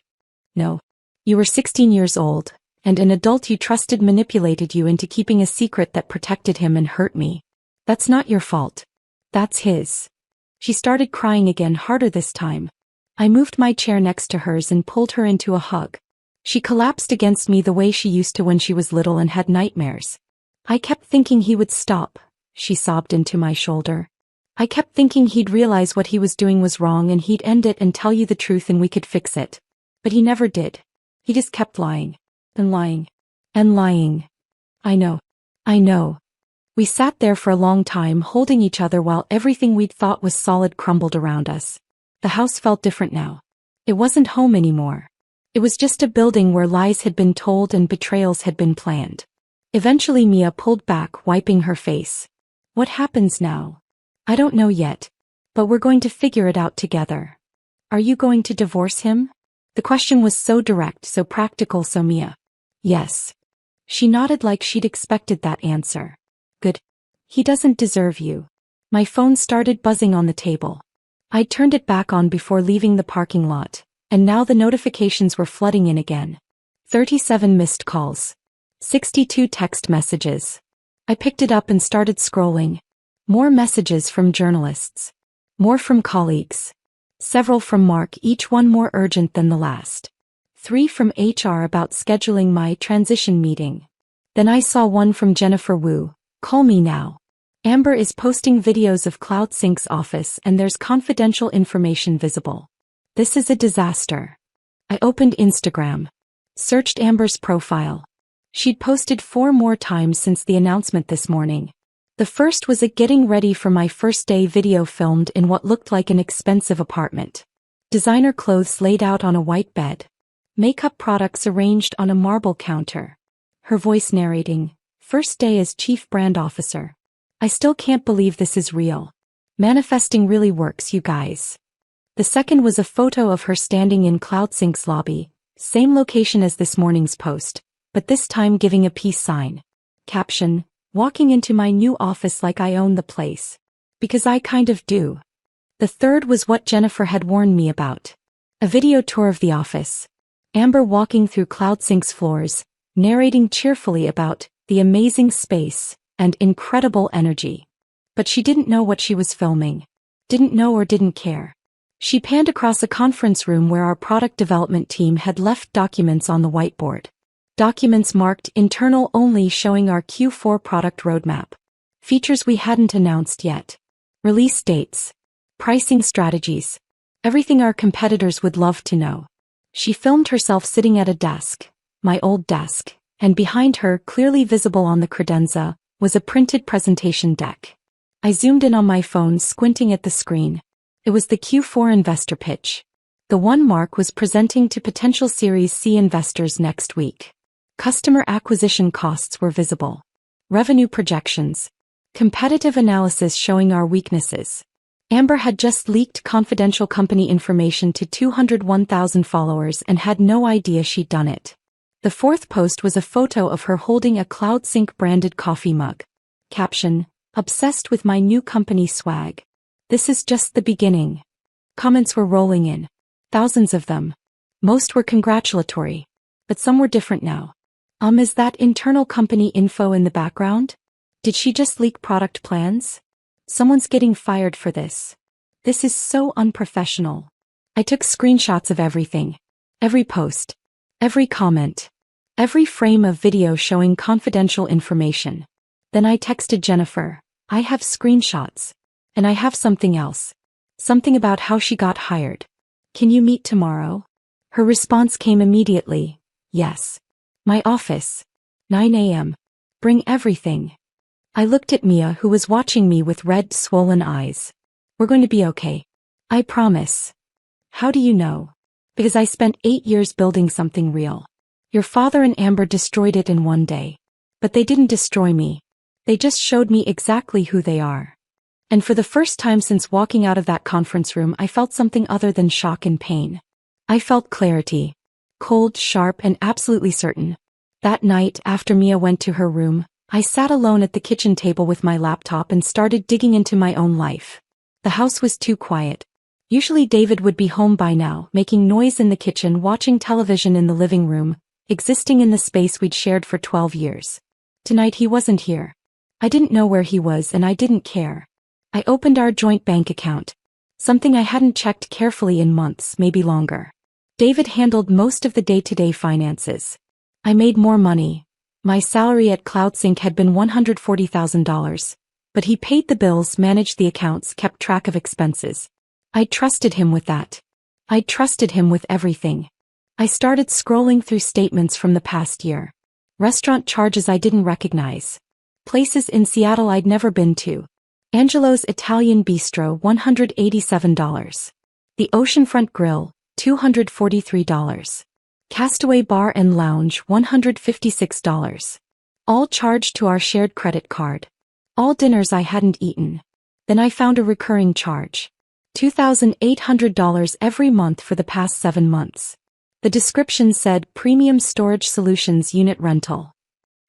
No. You were 16 years old, and an adult you trusted manipulated you into keeping a secret that protected him and hurt me. That's not your fault. That's his. She started crying again, harder this time. I moved my chair next to hers and pulled her into a hug. She collapsed against me the way she used to when she was little and had nightmares. I kept thinking he would stop, she sobbed into my shoulder. I kept thinking he'd realize what he was doing was wrong and he'd end it and tell you the truth and we could fix it. But he never did. He just kept lying. And lying. And lying. I know. I know. We sat there for a long time holding each other while everything we'd thought was solid crumbled around us. The house felt different now. It wasn't home anymore. It was just a building where lies had been told and betrayals had been planned. Eventually Mia pulled back, wiping her face. What happens now? I don't know yet. But we're going to figure it out together. Are you going to divorce him? The question was so direct, so practical, so Mia. Yes. She nodded like she'd expected that answer. Good. He doesn't deserve you. My phone started buzzing on the table. I turned it back on before leaving the parking lot, and now the notifications were flooding in again. 37 missed calls. 62 text messages. I picked it up and started scrolling. More messages from journalists. More from colleagues. Several from Mark, each one more urgent than the last. 3 from HR about scheduling my transition meeting. Then I saw one from Jennifer Wu. Call me now. Amber is posting videos of CloudSync's office and there's confidential information visible. This is a disaster. I opened Instagram. Searched Amber's profile. She'd posted 4 more times since the announcement this morning. The first was a getting ready for my first day video filmed in what looked like an expensive apartment. Designer clothes laid out on a white bed. Makeup products arranged on a marble counter. Her voice narrating, first day as chief brand officer. I still can't believe this is real. Manifesting really works, you guys. The second was a photo of her standing in CloudSync's lobby, same location as this morning's post, but this time giving a peace sign. Caption: walking into my new office like I own the place. Because I kind of do. The third was what Jennifer had warned me about. A video tour of the office. Amber walking through CloudSync's floors, narrating cheerfully about the amazing space and incredible energy. But she didn't know what she was filming. Didn't know or didn't care. She panned across a conference room where our product development team had left documents on the whiteboard. Documents marked internal only, showing our Q4 product roadmap. Features we hadn't announced yet. Release dates. Pricing strategies. Everything our competitors would love to know. She filmed herself sitting at a desk, my old desk, and behind her, clearly visible on the credenza, was a printed presentation deck. I zoomed in on my phone, squinting at the screen. It was the Q4 investor pitch. The one Mark was presenting to potential Series C investors next week. Customer acquisition costs were visible. Revenue projections. Competitive analysis showing our weaknesses. Amber had just leaked confidential company information to 201,000 followers and had no idea she'd done it. The fourth post was a photo of her holding a CloudSync branded coffee mug. Caption: obsessed with my new company swag. This is just the beginning. Comments were rolling in. Thousands of them. Most were congratulatory. But some were different now. Is that internal company info in the background? Did she just leak product plans? Someone's getting fired for this. This is so unprofessional. I took screenshots of everything. Every post. Every comment. Every frame of video showing confidential information. Then I texted Jennifer. I have screenshots. And I have something else. Something about how she got hired. Can you meet tomorrow? Her response came immediately. Yes. My office. 9 a.m. Bring everything. I looked at Mia, who was watching me with red, swollen eyes. We're going to be okay. I promise. How do you know? Because I spent 8 years building something real. Your father and Amber destroyed it in one day. But they didn't destroy me. They just showed me exactly who they are. And for the first time since walking out of that conference room, I felt something other than shock and pain. I felt clarity. Cold, sharp, and absolutely certain. That night, after Mia went to her room, I sat alone at the kitchen table with my laptop and started digging into my own life. The house was too quiet. Usually David would be home by now, making noise in the kitchen, watching television in the living room, existing in the space we'd shared for 12 years. Tonight he wasn't here. I didn't know where he was and I didn't care. I opened our joint bank account. Something I hadn't checked carefully in months, maybe longer. David handled most of the day-to-day finances. I made more money. My salary at CloudSync had been $140,000, but he paid the bills, managed the accounts, kept track of expenses. I trusted him with that. I trusted him with everything. I started scrolling through statements from the past year. Restaurant charges I didn't recognize. Places in Seattle I'd never been to. Angelo's Italian Bistro, $187. The Oceanfront Grill, $243. Castaway Bar and Lounge, $156. All charged to our shared credit card. All dinners I hadn't eaten. Then I found a recurring charge. $2,800 every month for the past 7 months. The description said Premium Storage Solutions Unit Rental.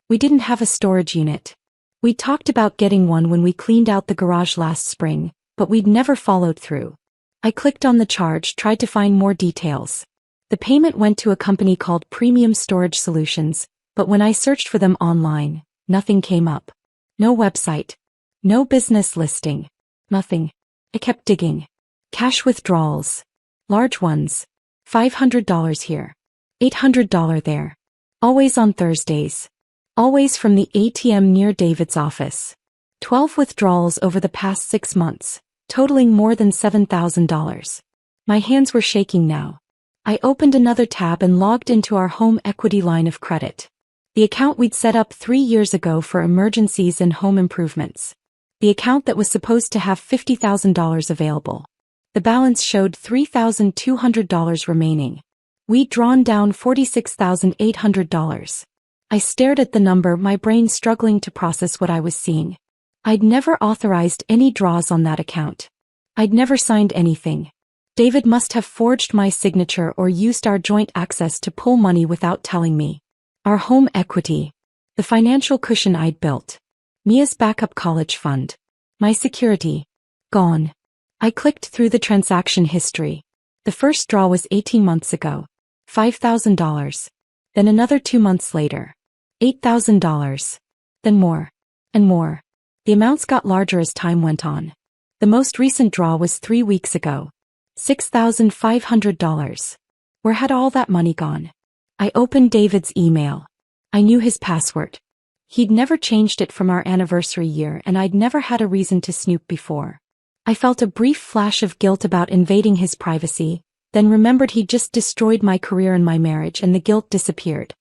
We didn't have a storage unit. We talked about getting one when we cleaned out the garage last spring, but we'd never followed through. I clicked on the charge, tried to find more details. The payment went to a company called Premium Storage Solutions, but when I searched for them online, nothing came up. No website. No business listing. Nothing. I kept digging. Cash withdrawals. Large ones. $500 here. $800 there. Always on Thursdays. Always from the ATM near David's office. 12 withdrawals over the past 6 months, totaling more than $7,000. My hands were shaking now. I opened another tab and logged into our home equity line of credit. The account we'd set up 3 years ago for emergencies and home improvements. The account that was supposed to have $50,000 available. The balance showed $3,200 remaining. We'd drawn down $46,800. I stared at the number, my brain struggling to process what I was seeing. I'd never authorized any draws on that account. I'd never signed anything. David must have forged my signature or used our joint access to pull money without telling me. Our home equity. The financial cushion I'd built. Mia's backup college fund. My security. Gone. I clicked through the transaction history. The first draw was 18 months ago. $5,000. Then another 2 months later. $8,000. Then more. And more. The amounts got larger as time went on. The most recent draw was 3 weeks ago. $6,500. Where had all that money gone? I opened David's email. I knew his password. He'd never changed it from our anniversary year, and I'd never had a reason to snoop before. I felt a brief flash of guilt about invading his privacy, then remembered he'd just destroyed my career and my marriage, and the guilt disappeared.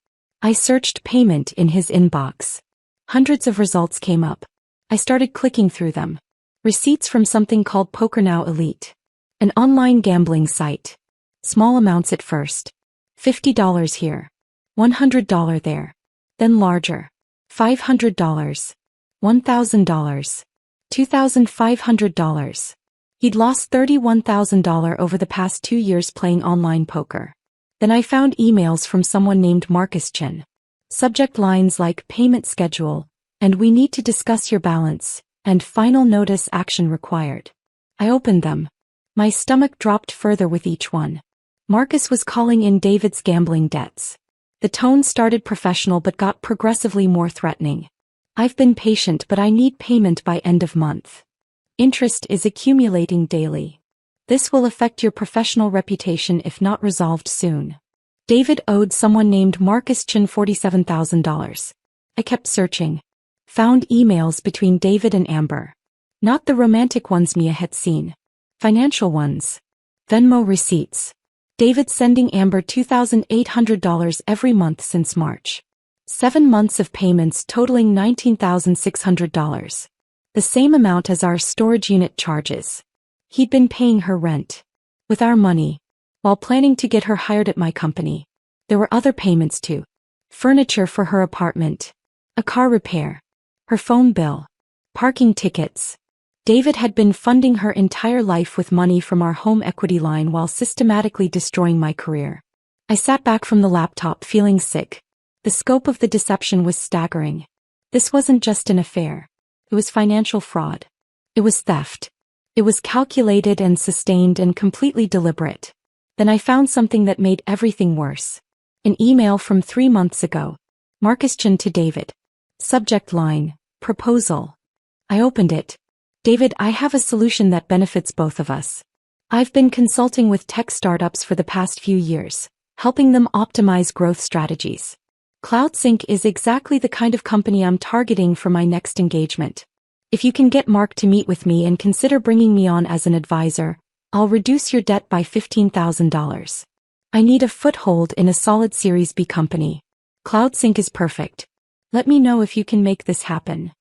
I searched payment in his inbox. Hundreds of results came up. I started clicking through them. Receipts from something called PokerNow Elite. An online gambling site. Small amounts at first. $50 here. $100 there. Then larger. $500. $1,000. $2,500. He'd lost $31,000 over the past 2 years playing online poker. Then I found emails from someone named Marcus Chin. Subject lines like payment schedule, and we need to discuss your balance, and final notice action required. I opened them. My stomach dropped further with each one. Marcus was calling in David's gambling debts. The tone started professional but got progressively more threatening. I've been patient, but I need payment by end of month. Interest is accumulating daily. This will affect your professional reputation if not resolved soon. David owed someone named Marcus Chin $47,000. I kept searching. Found emails between David and Amber. Not the romantic ones Mia had seen. Financial ones. Venmo receipts. David sending Amber $2,800 every month since March. 7 months of payments totaling $19,600. The same amount as our storage unit charges. He'd been paying her rent. With our money. While planning to get her hired at my company. There were other payments too. Furniture for her apartment. A car repair. Her phone bill. Parking tickets. David had been funding her entire life with money from our home equity line while systematically destroying my career. I sat back from the laptop feeling sick. The scope of the deception was staggering. This wasn't just an affair. It was financial fraud. It was theft. It was calculated and sustained and completely deliberate. Then I found something that made everything worse. An email from 3 months ago. Marcus Chin to David. Subject line, proposal. I opened it. David, I have a solution that benefits both of us. I've been consulting with tech startups for the past few years, helping them optimize growth strategies. CloudSync is exactly the kind of company I'm targeting for my next engagement. If you can get Mark to meet with me and consider bringing me on as an advisor, I'll reduce your debt by $15,000. I need a foothold in a solid Series B company. CloudSync is perfect. Let me know if you can make this happen.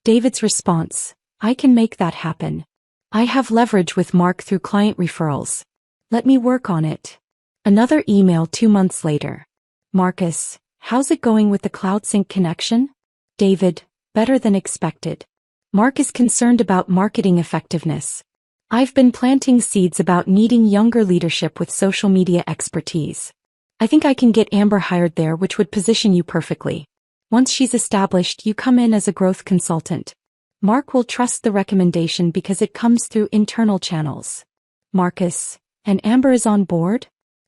David's response. I can make that happen. I have leverage with Mark through client referrals. Let me work on it. Another email 2 months later. Marcus, how's it going with the CloudSync connection? David, better than expected. Mark is concerned about marketing effectiveness. I've been planting seeds about needing younger leadership with social media expertise. I think I can get Amber hired there, which would position you perfectly. Once she's established, you come in as a growth consultant. Mark will trust the recommendation because it comes through internal channels. Marcus, and Amber is on board?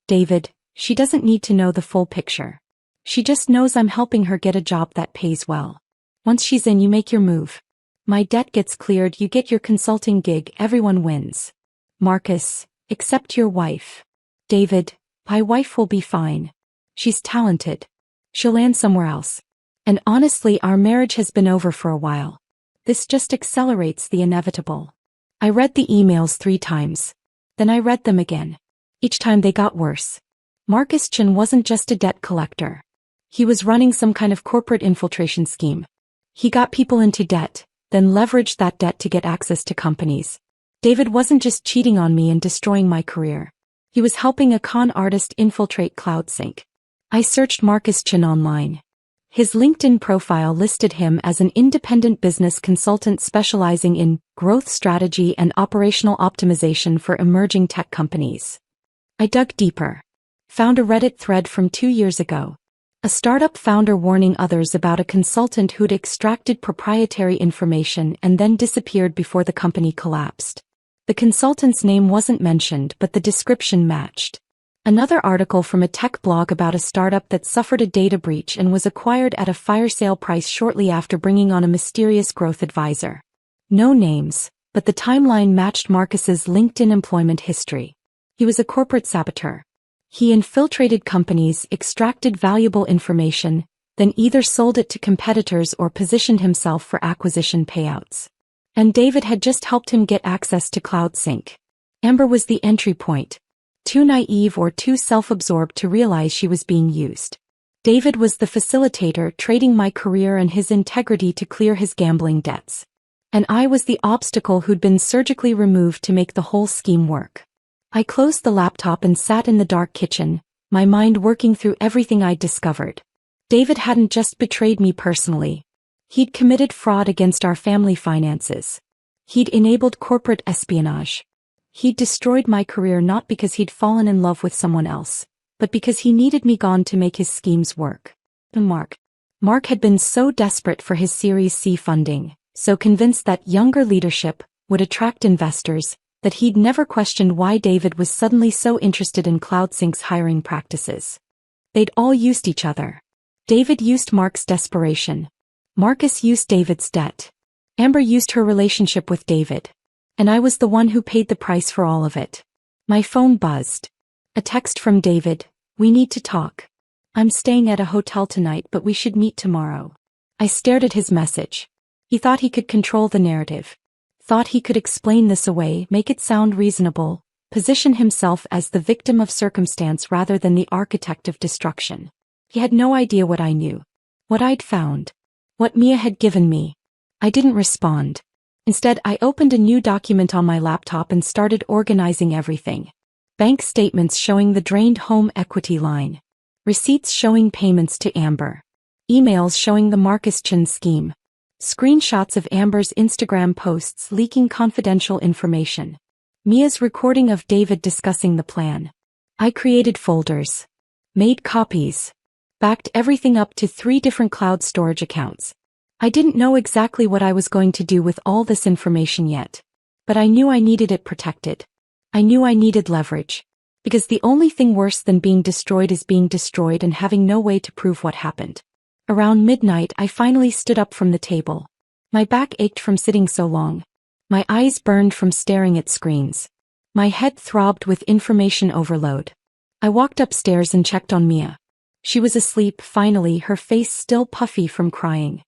David, she doesn't need to know the full picture. She just knows I'm helping her get a job that pays well. Once she's in, you make your move. My debt gets cleared, you get your consulting gig, everyone wins. Marcus, except your wife. David, my wife will be fine. She's talented. She'll land somewhere else. And honestly, our marriage has been over for a while. This just accelerates the inevitable. I read the emails 3 times. Then I read them again. Each time they got worse. Marcus Chin wasn't just a debt collector. He was running some kind of corporate infiltration scheme. He got people into debt, then leveraged that debt to get access to companies. David wasn't just cheating on me and destroying my career. He was helping a con artist infiltrate CloudSync. I searched Marcus Chin online. His LinkedIn profile listed him as an independent business consultant specializing in growth strategy and operational optimization for emerging tech companies. I dug deeper. Found a Reddit thread from 2 years ago. A startup founder warning others about a consultant who'd extracted proprietary information and then disappeared before the company collapsed. The consultant's name wasn't mentioned, but the description matched. Another article from a tech blog about a startup that suffered a data breach and was acquired at a fire sale price shortly after bringing on a mysterious growth advisor. No names, but the timeline matched Marcus's LinkedIn employment history. He was a corporate saboteur. He infiltrated companies, extracted valuable information, then either sold it to competitors or positioned himself for acquisition payouts. And David had just helped him get access to CloudSync. Amber was the entry point. Too naive or too self-absorbed to realize she was being used. David was the facilitator, trading my career and his integrity to clear his gambling debts. And I was the obstacle who'd been surgically removed to make the whole scheme work. I closed the laptop and sat in the dark kitchen, my mind working through everything I'd discovered. David hadn't just betrayed me personally. He'd committed fraud against our family finances. He'd enabled corporate espionage. He'd destroyed my career not because he'd fallen in love with someone else, but because he needed me gone to make his schemes work. Mark had been so desperate for his Series C funding, so convinced that younger leadership would attract investors, that he'd never questioned why David was suddenly so interested in CloudSync's hiring practices. They'd all used each other. David used Mark's desperation. Marcus used David's debt. Amber used her relationship with David. And I was the one who paid the price for all of it. My phone buzzed. A text from David: "We need to talk. I'm staying at a hotel tonight, but we should meet tomorrow." I stared at his message. He thought he could control the narrative. Thought he could explain this away, make it sound reasonable, position himself as the victim of circumstance rather than the architect of destruction. He had no idea what I knew. What I'd found. What Mia had given me. I didn't respond. Instead, I opened a new document on my laptop and started organizing everything. Bank statements showing the drained home equity line. Receipts showing payments to Amber. Emails showing the Marcus Chin scheme. Screenshots of Amber's Instagram posts leaking confidential information. Mia's recording of David discussing the plan. I created folders. Made copies. Backed everything up to 3 different cloud storage accounts. I didn't know exactly what I was going to do with all this information yet. But I knew I needed it protected. I knew I needed leverage. Because the only thing worse than being destroyed is being destroyed and having no way to prove what happened. Around midnight, I finally stood up from the table. My back ached from sitting so long. My eyes burned from staring at screens. My head throbbed with information overload. I walked upstairs and checked on Mia. She was asleep, finally, her face still puffy from crying.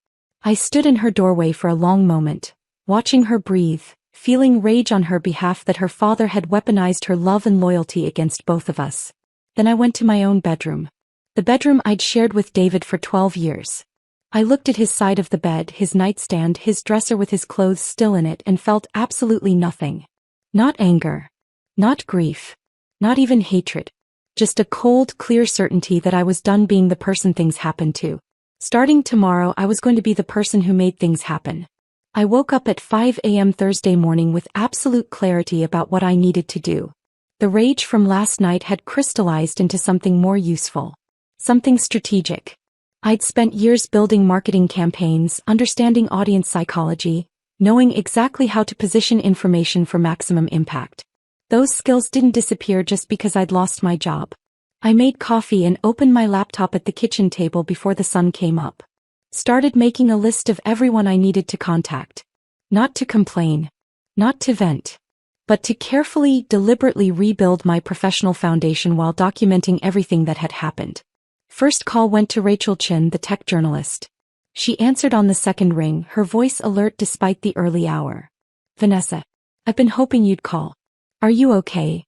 I stood in her doorway for a long moment, watching her breathe, feeling rage on her behalf that her father had weaponized her love and loyalty against both of us. Then I went to my own bedroom. The bedroom I'd shared with David for 12 years. I looked at his side of the bed, his nightstand, his dresser with his clothes still in it, and felt absolutely nothing. Not anger. Not grief. Not even hatred. Just a cold, clear certainty that I was done being the person things happened to. Starting tomorrow, I was going to be the person who made things happen. I woke up at 5 a.m. Thursday morning with absolute clarity about what I needed to do. The rage from last night had crystallized into something more useful. Something strategic. I'd spent years building marketing campaigns, understanding audience psychology, knowing exactly how to position information for maximum impact. Those skills didn't disappear just because I'd lost my job. I made coffee and opened my laptop at the kitchen table before the sun came up. Started making a list of everyone I needed to contact. Not to complain. Not to vent. But to carefully, deliberately rebuild my professional foundation while documenting everything that had happened. First call went to Rachel Chin, the tech journalist. She answered on the second ring, her voice alert despite the early hour. "Vanessa, I've been hoping you'd call. Are you okay?"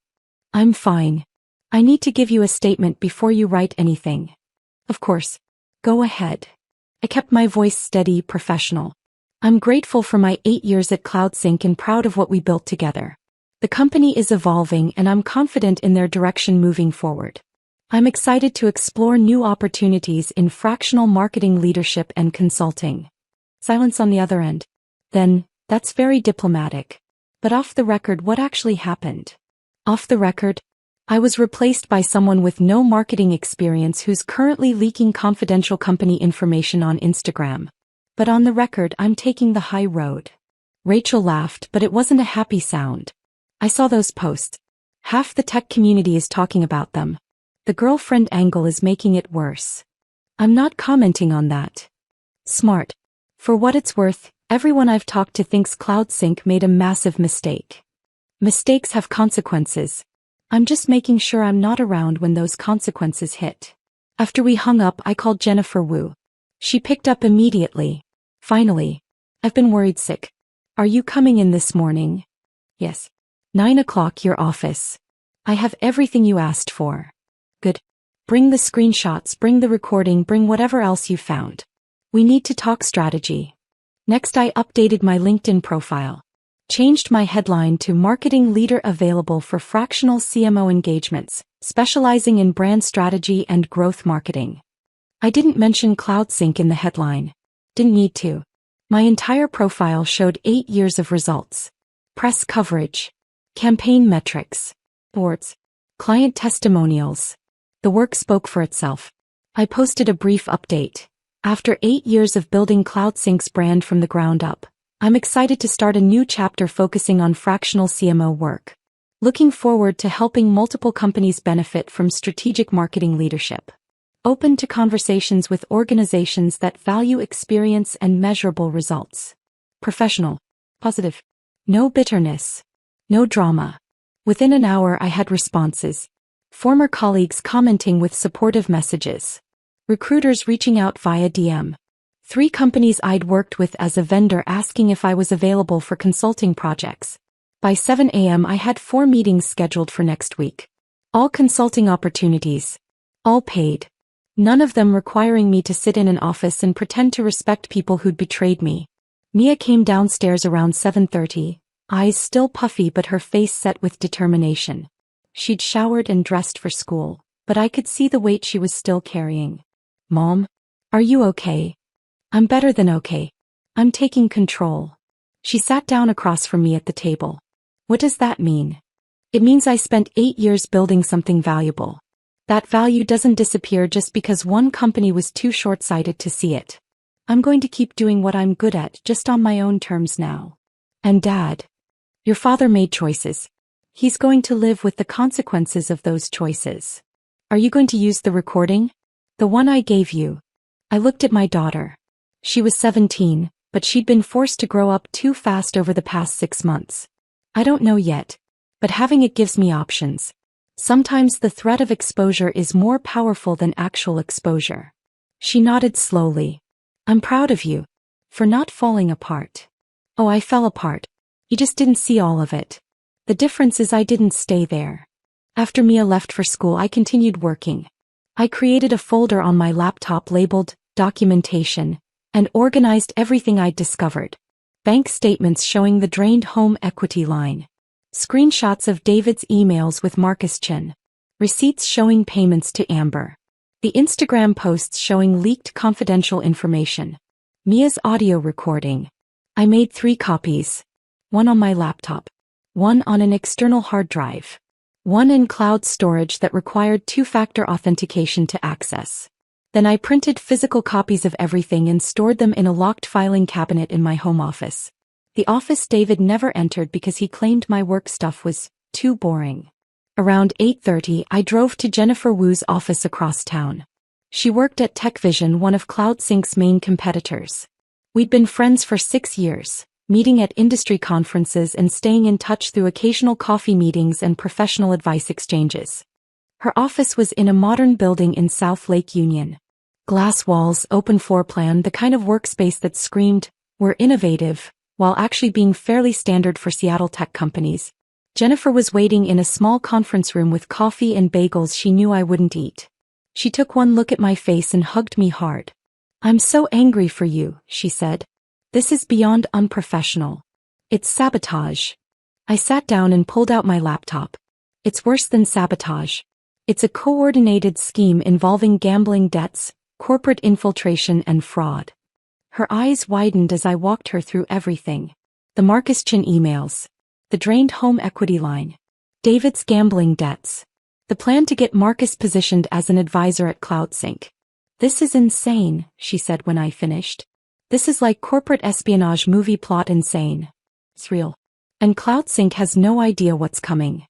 "I'm fine. I need to give you a statement before you write anything." "Of course. Go ahead." I kept my voice steady, professional. "I'm grateful for my 8 years at CloudSync and proud of what we built together. The company is evolving and I'm confident in their direction moving forward. I'm excited to explore new opportunities in fractional marketing leadership and consulting." Silence on the other end. "Then, that's very diplomatic. But off the record, what actually happened?" "Off the record? I was replaced by someone with no marketing experience who's currently leaking confidential company information on Instagram. But on the record, I'm taking the high road. Rachel laughed, but it wasn't a happy sound. I saw those posts. Half the tech community is talking about them. The girlfriend angle is making it worse. I'm not commenting on that. Smart. For what it's worth, everyone I've talked to thinks CloudSync made a massive mistake. Mistakes have consequences. I'm just making sure I'm not around when those consequences hit. After we hung up, I called Jennifer Wu. She picked up immediately. Finally. I've been worried sick. Are you coming in this morning? Yes. 9 o'clock, your office. I have everything you asked for. Good. Bring the screenshots, bring the recording, bring whatever else you found. We need to talk strategy. Next, I updated my LinkedIn profile. Changed my headline to Marketing Leader Available for Fractional CMO Engagements, specializing in brand strategy and growth marketing. I didn't mention CloudSync in the headline. Didn't need to. My entire profile showed 8 years of results. Press coverage. Campaign metrics. Boards. Client testimonials. The work spoke for itself. I posted a brief update. After 8 years of building CloudSync's brand from the ground up, I'm excited to start a new chapter focusing on fractional CMO work. Looking forward to helping multiple companies benefit from strategic marketing leadership. Open to conversations with organizations that value experience and measurable results. Professional. Positive. No bitterness. No drama. Within an hour I had responses. Former colleagues commenting with supportive messages. Recruiters reaching out via DM. 3 companies I'd worked with as a vendor asking if I was available for consulting projects. By 7 a.m. I had 4 meetings scheduled for next week. All consulting opportunities. All paid. None of them requiring me to sit in an office and pretend to respect people who'd betrayed me. Mia came downstairs around 7:30, eyes still puffy but her face set with determination. She'd showered and dressed for school, but I could see the weight she was still carrying. Mom? Are you okay? I'm better than okay. I'm taking control. She sat down across from me at the table. What does that mean? It means I spent 8 years building something valuable. That value doesn't disappear just because one company was too short-sighted to see it. I'm going to keep doing what I'm good at, just on my own terms now. And Dad? Your father made choices. He's going to live with the consequences of those choices. Are you going to use the recording? The one I gave you. I looked at my daughter. She was 17, but she'd been forced to grow up too fast over the past 6 months. I don't know yet, but having it gives me options. Sometimes the threat of exposure is more powerful than actual exposure. She nodded slowly. I'm proud of you. For not falling apart. Oh, I fell apart. You just didn't see all of it. The difference is I didn't stay there. After Mia left for school, I continued working. I created a folder on my laptop labeled Documentation and organized everything I'd discovered. Bank statements showing the drained home equity line. Screenshots of David's emails with Marcus Chen. Receipts showing payments to Amber. The Instagram posts showing leaked confidential information. Mia's audio recording. I made 3 copies. 1 on my laptop. 1 on an external hard drive. 1 in cloud storage that required 2-factor authentication to access. Then I printed physical copies of everything and stored them in a locked filing cabinet in my home office. The office David never entered because he claimed my work stuff was too boring. Around 8:30, I drove to Jennifer Wu's office across town. She worked at TechVision, one of CloudSync's main competitors. We'd been friends for 6 years, meeting at industry conferences and staying in touch through occasional coffee meetings and professional advice exchanges. Her office was in a modern building in South Lake Union. Glass walls, open floor plan, the kind of workspace that screamed, "We're innovative," while actually being fairly standard for Seattle tech companies. Jennifer was waiting in a small conference room with coffee and bagels she knew I wouldn't eat. She took one look at my face and hugged me hard. "I'm so angry for you," she said. "This is beyond unprofessional. It's sabotage." I sat down and pulled out my laptop. It's worse than sabotage. It's a coordinated scheme involving gambling debts, corporate infiltration and fraud. Her eyes widened as I walked her through everything. The Marcus Chin emails. The drained home equity line. David's gambling debts. The plan to get Marcus positioned as an advisor at CloudSync. This is insane, she said when I finished. This is like corporate espionage movie plot insane. It's real. And CloudSync has no idea what's coming.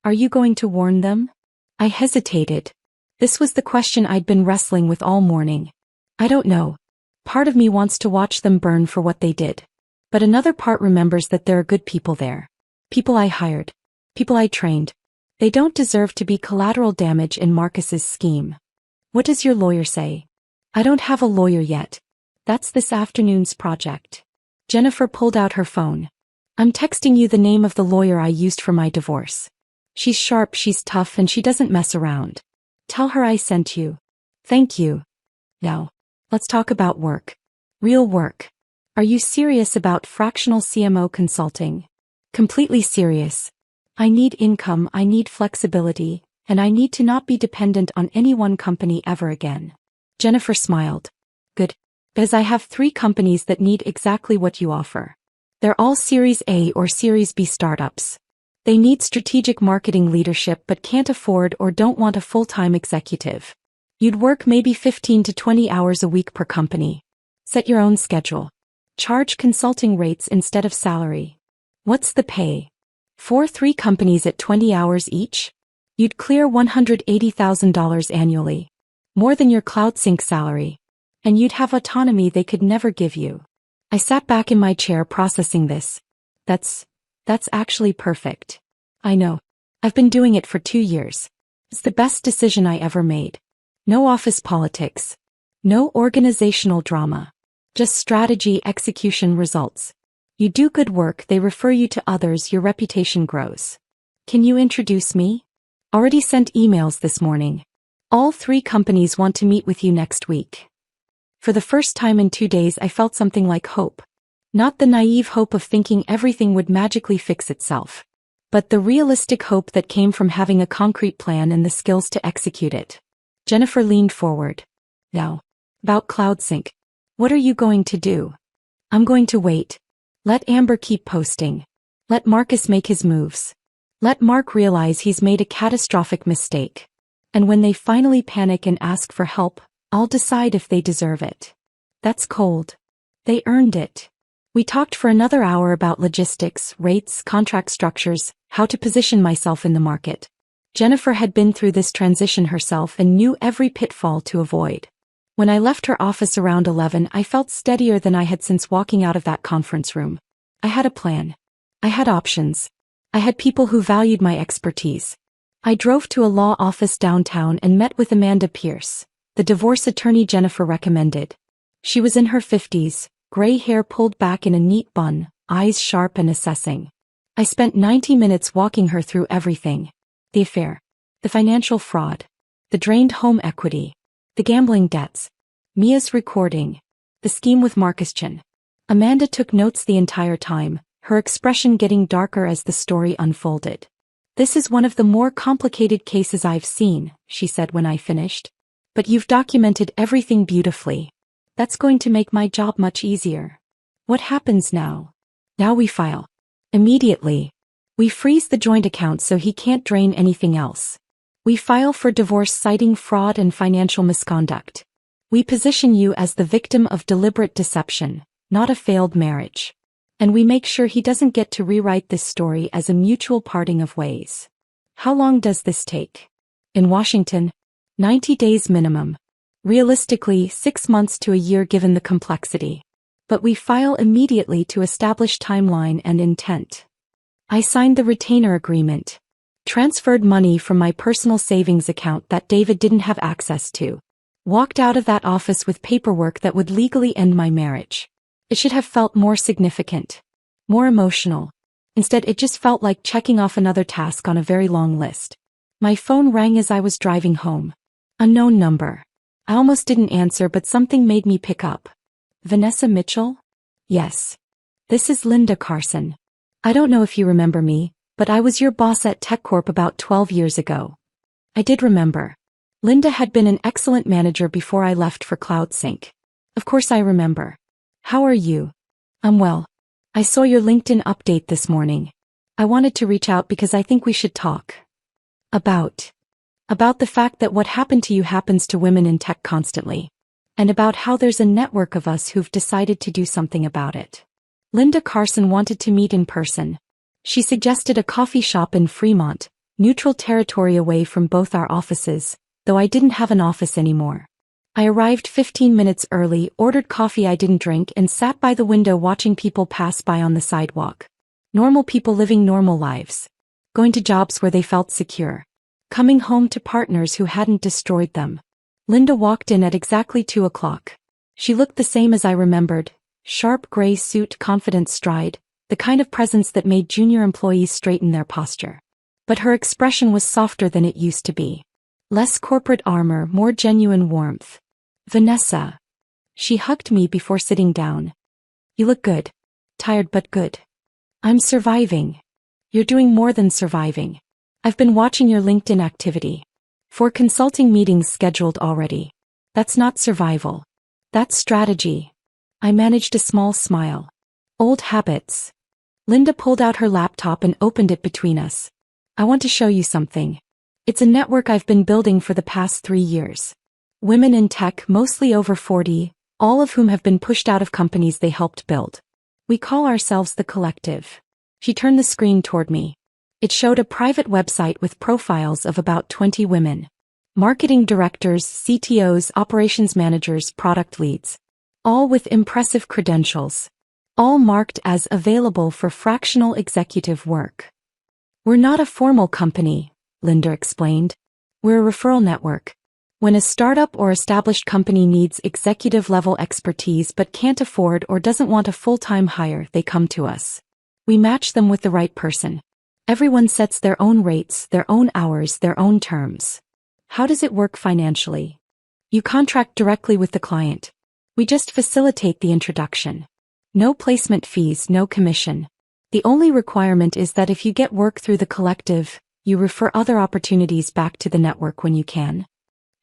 Are you going to warn them? I hesitated. This was the question I'd been wrestling with all morning. I don't know. Part of me wants to watch them burn for what they did. But another part remembers that there are good people there. People I hired. People I trained. They don't deserve to be collateral damage in Marcus's scheme. What does your lawyer say? I don't have a lawyer yet. That's this afternoon's project. Jennifer pulled out her phone. I'm texting you the name of the lawyer I used for my divorce. She's sharp, she's tough, and she doesn't mess around. Tell her I sent you. Thank you. Now, let's talk about work. Real work. Are you serious about fractional CMO consulting? Completely serious. I need income, I need flexibility, and I need to not be dependent on any one company ever again. Jennifer smiled. Good. Because I have 3 companies that need exactly what you offer. They're all Series A or Series B startups. They need strategic marketing leadership but can't afford or don't want a full-time executive. You'd work maybe 15 to 20 hours a week per company. Set your own schedule. Charge consulting rates instead of salary. What's the pay? For 3 companies at 20 hours each? You'd clear $180,000 annually. More than your CloudSync salary. And you'd have autonomy they could never give you. I sat back in my chair processing this. That's actually perfect. I know. I've been doing it for 2 years. It's the best decision I ever made. No office politics. No organizational drama. Just strategy, execution, results. You do good work, they refer you to others, your reputation grows. Can you introduce me? Already sent emails this morning. All 3 companies want to meet with you next week. For the first time in 2 days I felt something like hope. Not the naive hope of thinking everything would magically fix itself. But the realistic hope that came from having a concrete plan and the skills to execute it. Jennifer leaned forward. Now, about CloudSync. What are you going to do? I'm going to wait. Let Amber keep posting. Let Marcus make his moves. Let Mark realize he's made a catastrophic mistake. And when they finally panic and ask for help, I'll decide if they deserve it. That's cold. They earned it. We talked for another hour about logistics, rates, contract structures, how to position myself in the market. Jennifer had been through this transition herself and knew every pitfall to avoid. When I left her office around 11, I felt steadier than I had since walking out of that conference room. I had a plan. I had options. I had people who valued my expertise. I drove to a law office downtown and met with Amanda Pierce, the divorce attorney Jennifer recommended. She was in her 50s, gray hair pulled back in a neat bun, eyes sharp and assessing. I spent 90 minutes walking her through everything. The affair. The financial fraud. The drained home equity. The gambling debts. Mia's recording. The scheme with Marcus Chin. Amanda took notes the entire time, her expression getting darker as the story unfolded. This is one of the more complicated cases I've seen, she said when I finished. But you've documented everything beautifully. That's going to make my job much easier. What happens now? Now we file. Immediately. We freeze the joint account so he can't drain anything else. We file for divorce citing fraud and financial misconduct. We position you as the victim of deliberate deception, not a failed marriage. And we make sure he doesn't get to rewrite this story as a mutual parting of ways. How long does this take? In Washington, 90 days minimum. Realistically, 6 months to a year given the complexity. But we file immediately to establish timeline and intent. I signed the retainer agreement. Transferred money from my personal savings account that David didn't have access to. Walked out of that office with paperwork that would legally end my marriage. It should have felt more significant. More emotional. Instead, it just felt like checking off another task on a very long list. My phone rang as I was driving home. Unknown number. I almost didn't answer, but something made me pick up. Vanessa Mitchell? Yes. This is Linda Carson. I don't know if you remember me, but I was your boss at TechCorp about 12 years ago. I did remember. Linda had been an excellent manager before I left for CloudSync. Of course I remember. How are you? I'm well. I saw your LinkedIn update this morning. I wanted to reach out because I think we should talk. About. About the fact that what happened to you happens to women in tech constantly. And about how there's a network of us who've decided to do something about it. Linda Carson wanted to meet in person. She suggested a coffee shop in Fremont, neutral territory away from both our offices, though I didn't have an office anymore. I arrived 15 minutes early, ordered coffee I didn't drink, and sat by the window watching people pass by on the sidewalk. Normal people living normal lives. Going to jobs where they felt secure. Coming home to partners who hadn't destroyed them. Linda walked in at exactly 2 o'clock. She looked the same as I remembered. Sharp gray suit, confident stride, the kind of presence that made junior employees straighten their posture. But her expression was softer than it used to be. Less corporate armor, more genuine warmth. Vanessa. She hugged me before sitting down. You look good. Tired but good. I'm surviving. You're doing more than surviving. I've been watching your LinkedIn activity. 4 consulting meetings scheduled already. That's not survival. That's strategy. I managed a small smile. Old habits. Linda pulled out her laptop and opened it between us. I want to show you something. It's a network I've been building for the past 3 years. Women in tech, mostly over 40, all of whom have been pushed out of companies they helped build. We call ourselves the Collective. She turned the screen toward me. It showed a private website with profiles of about 20 women. Marketing directors, CTOs, operations managers, product leads. All with impressive credentials. All marked as available for fractional executive work. We're not a formal company, Linda explained. We're a referral network. When a startup or established company needs executive-level expertise but can't afford or doesn't want a full-time hire, they come to us. We match them with the right person. Everyone sets their own rates, their own hours, their own terms. How does it work financially? You contract directly with the client. We just facilitate the introduction. No placement fees, no commission. The only requirement is that if you get work through the Collective, you refer other opportunities back to the network when you can.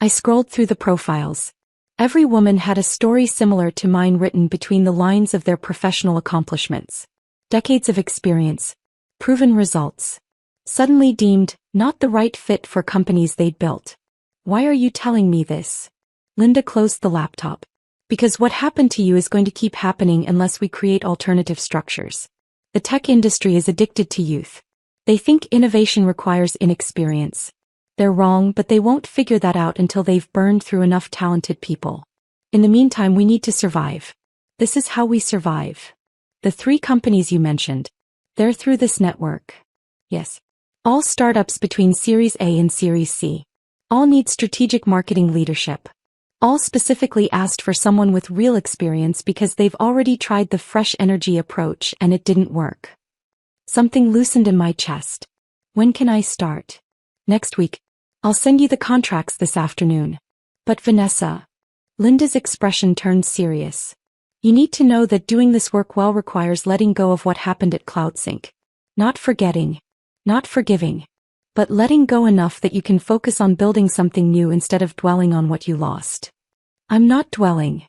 I scrolled through the profiles. Every woman had a story similar to mine written between the lines of their professional accomplishments. Decades of experience. Proven results. Suddenly deemed not the right fit for companies they'd built. Why are you telling me this? Linda closed the laptop. Because what happened to you is going to keep happening unless we create alternative structures. The tech industry is addicted to youth. They think innovation requires inexperience. They're wrong, but they won't figure that out until they've burned through enough talented people. In the meantime, we need to survive. This is how we survive. The 3 companies you mentioned. They're through this network. Yes. All startups between Series A and Series C. All need strategic marketing leadership. All specifically asked for someone with real experience because they've already tried the fresh energy approach and it didn't work. Something loosened in my chest. When can I start? Next week. I'll send you the contracts this afternoon. But Vanessa. Linda's expression turned serious. You need to know that doing this work well requires letting go of what happened at CloudSync. Not forgetting. Not forgiving. But letting go enough that you can focus on building something new instead of dwelling on what you lost. I'm not dwelling.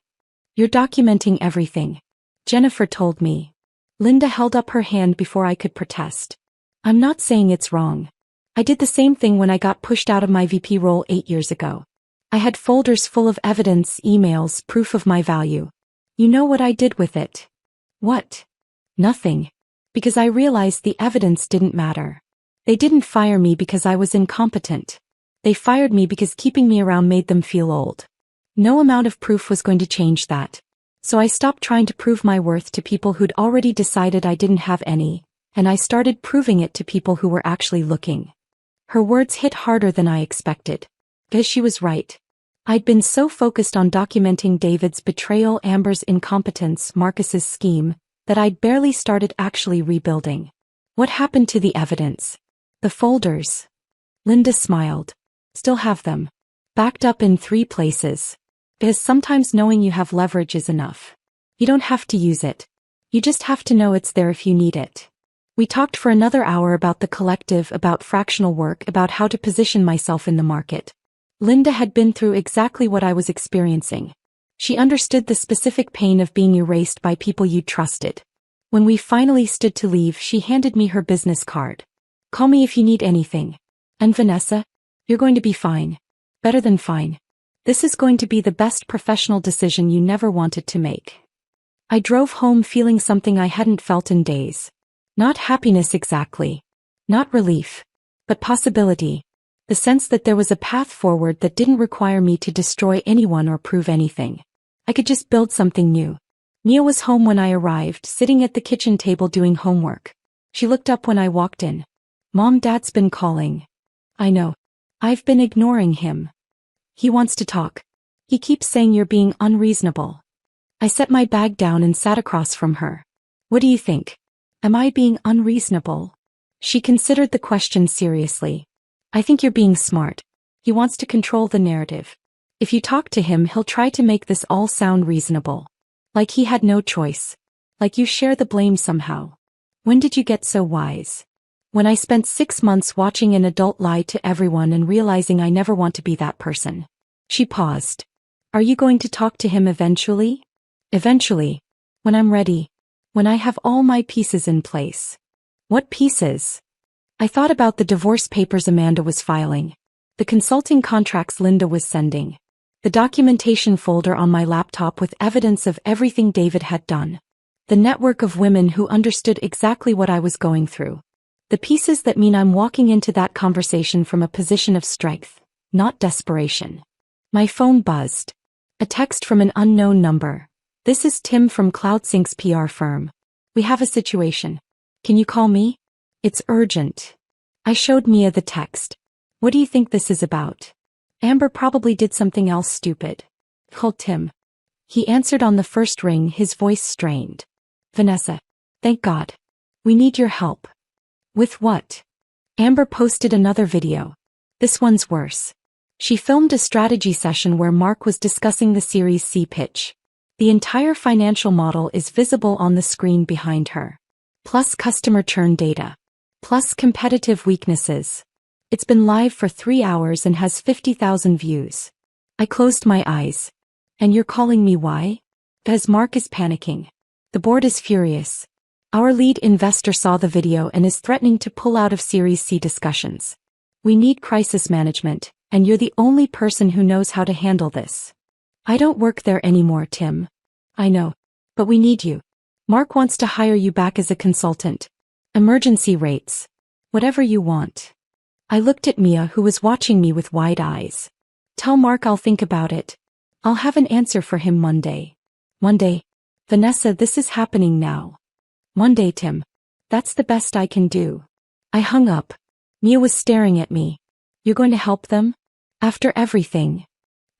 You're documenting everything. Jennifer told me. Linda held up her hand before I could protest. I'm not saying it's wrong. I did the same thing when I got pushed out of my VP role 8 years ago. I had folders full of evidence, emails, proof of my value. You know what I did with it? What? Nothing. Because I realized the evidence didn't matter. They didn't fire me because I was incompetent. They fired me because keeping me around made them feel old. No amount of proof was going to change that. So I stopped trying to prove my worth to people who'd already decided I didn't have any, and I started proving it to people who were actually looking. Her words hit harder than I expected. Because she was right. I'd been so focused on documenting David's betrayal, Amber's incompetence, Marcus's scheme, that I'd barely started actually rebuilding. What happened to the evidence? The folders. Linda smiled. Still have them. Backed up in 3 places. Because sometimes knowing you have leverage is enough. You don't have to use it. You just have to know it's there if you need it. We talked for another hour about the Collective, about fractional work, about how to position myself in the market. Linda had been through exactly what I was experiencing. She understood the specific pain of being erased by people you trusted. When we finally stood to leave, she handed me her business card. Call me if you need anything. And Vanessa? You're going to be fine. Better than fine. This is going to be the best professional decision you never wanted to make. I drove home feeling something I hadn't felt in days. Not happiness exactly. Not relief. But possibility. The sense that there was a path forward that didn't require me to destroy anyone or prove anything. I could just build something new. Mia was home when I arrived, sitting at the kitchen table doing homework. She looked up when I walked in. Mom, Dad's been calling. I know. I've been ignoring him. He wants to talk. He keeps saying you're being unreasonable. I set my bag down and sat across from her. What do you think? Am I being unreasonable? She considered the question seriously. I think you're being smart. He wants to control the narrative. If you talk to him, he'll try to make this all sound reasonable. Like he had no choice. Like you share the blame somehow. When did you get so wise? When I spent 6 months watching an adult lie to everyone and realizing I never want to be that person. She paused. Are you going to talk to him eventually? Eventually. When I'm ready. When I have all my pieces in place. What pieces? I thought about the divorce papers Amanda was filing. The consulting contracts Linda was sending. The documentation folder on my laptop with evidence of everything David had done. The network of women who understood exactly what I was going through. The pieces that mean I'm walking into that conversation from a position of strength, not desperation. My phone buzzed. A text from an unknown number. This is Tim from CloudSync's PR firm. We have a situation. Can you call me? It's urgent. I showed Mia the text. What do you think this is about? Amber probably did something else stupid. Called Tim. He answered on the first ring, his voice strained. Vanessa. Thank God. We need your help. With what? Amber posted another video. This one's worse. She filmed a strategy session where Mark was discussing the Series C pitch. The entire financial model is visible on the screen behind her. Plus customer churn data. Plus competitive weaknesses. It's been live for 3 hours and has 50,000 views. I closed my eyes. And you're calling me why? Because Mark is panicking. The board is furious. Our lead investor saw the video and is threatening to pull out of Series C discussions. We need crisis management, and you're the only person who knows how to handle this. I don't work there anymore, Tim. I know. But we need you. Mark wants to hire you back as a consultant. Emergency rates. Whatever you want. I looked at Mia, who was watching me with wide eyes. Tell Mark I'll think about it. I'll have an answer for him Monday. Monday. Vanessa, this is happening now. Monday, Tim. That's the best I can do. I hung up. Mia was staring at me. You're going to help them? After everything?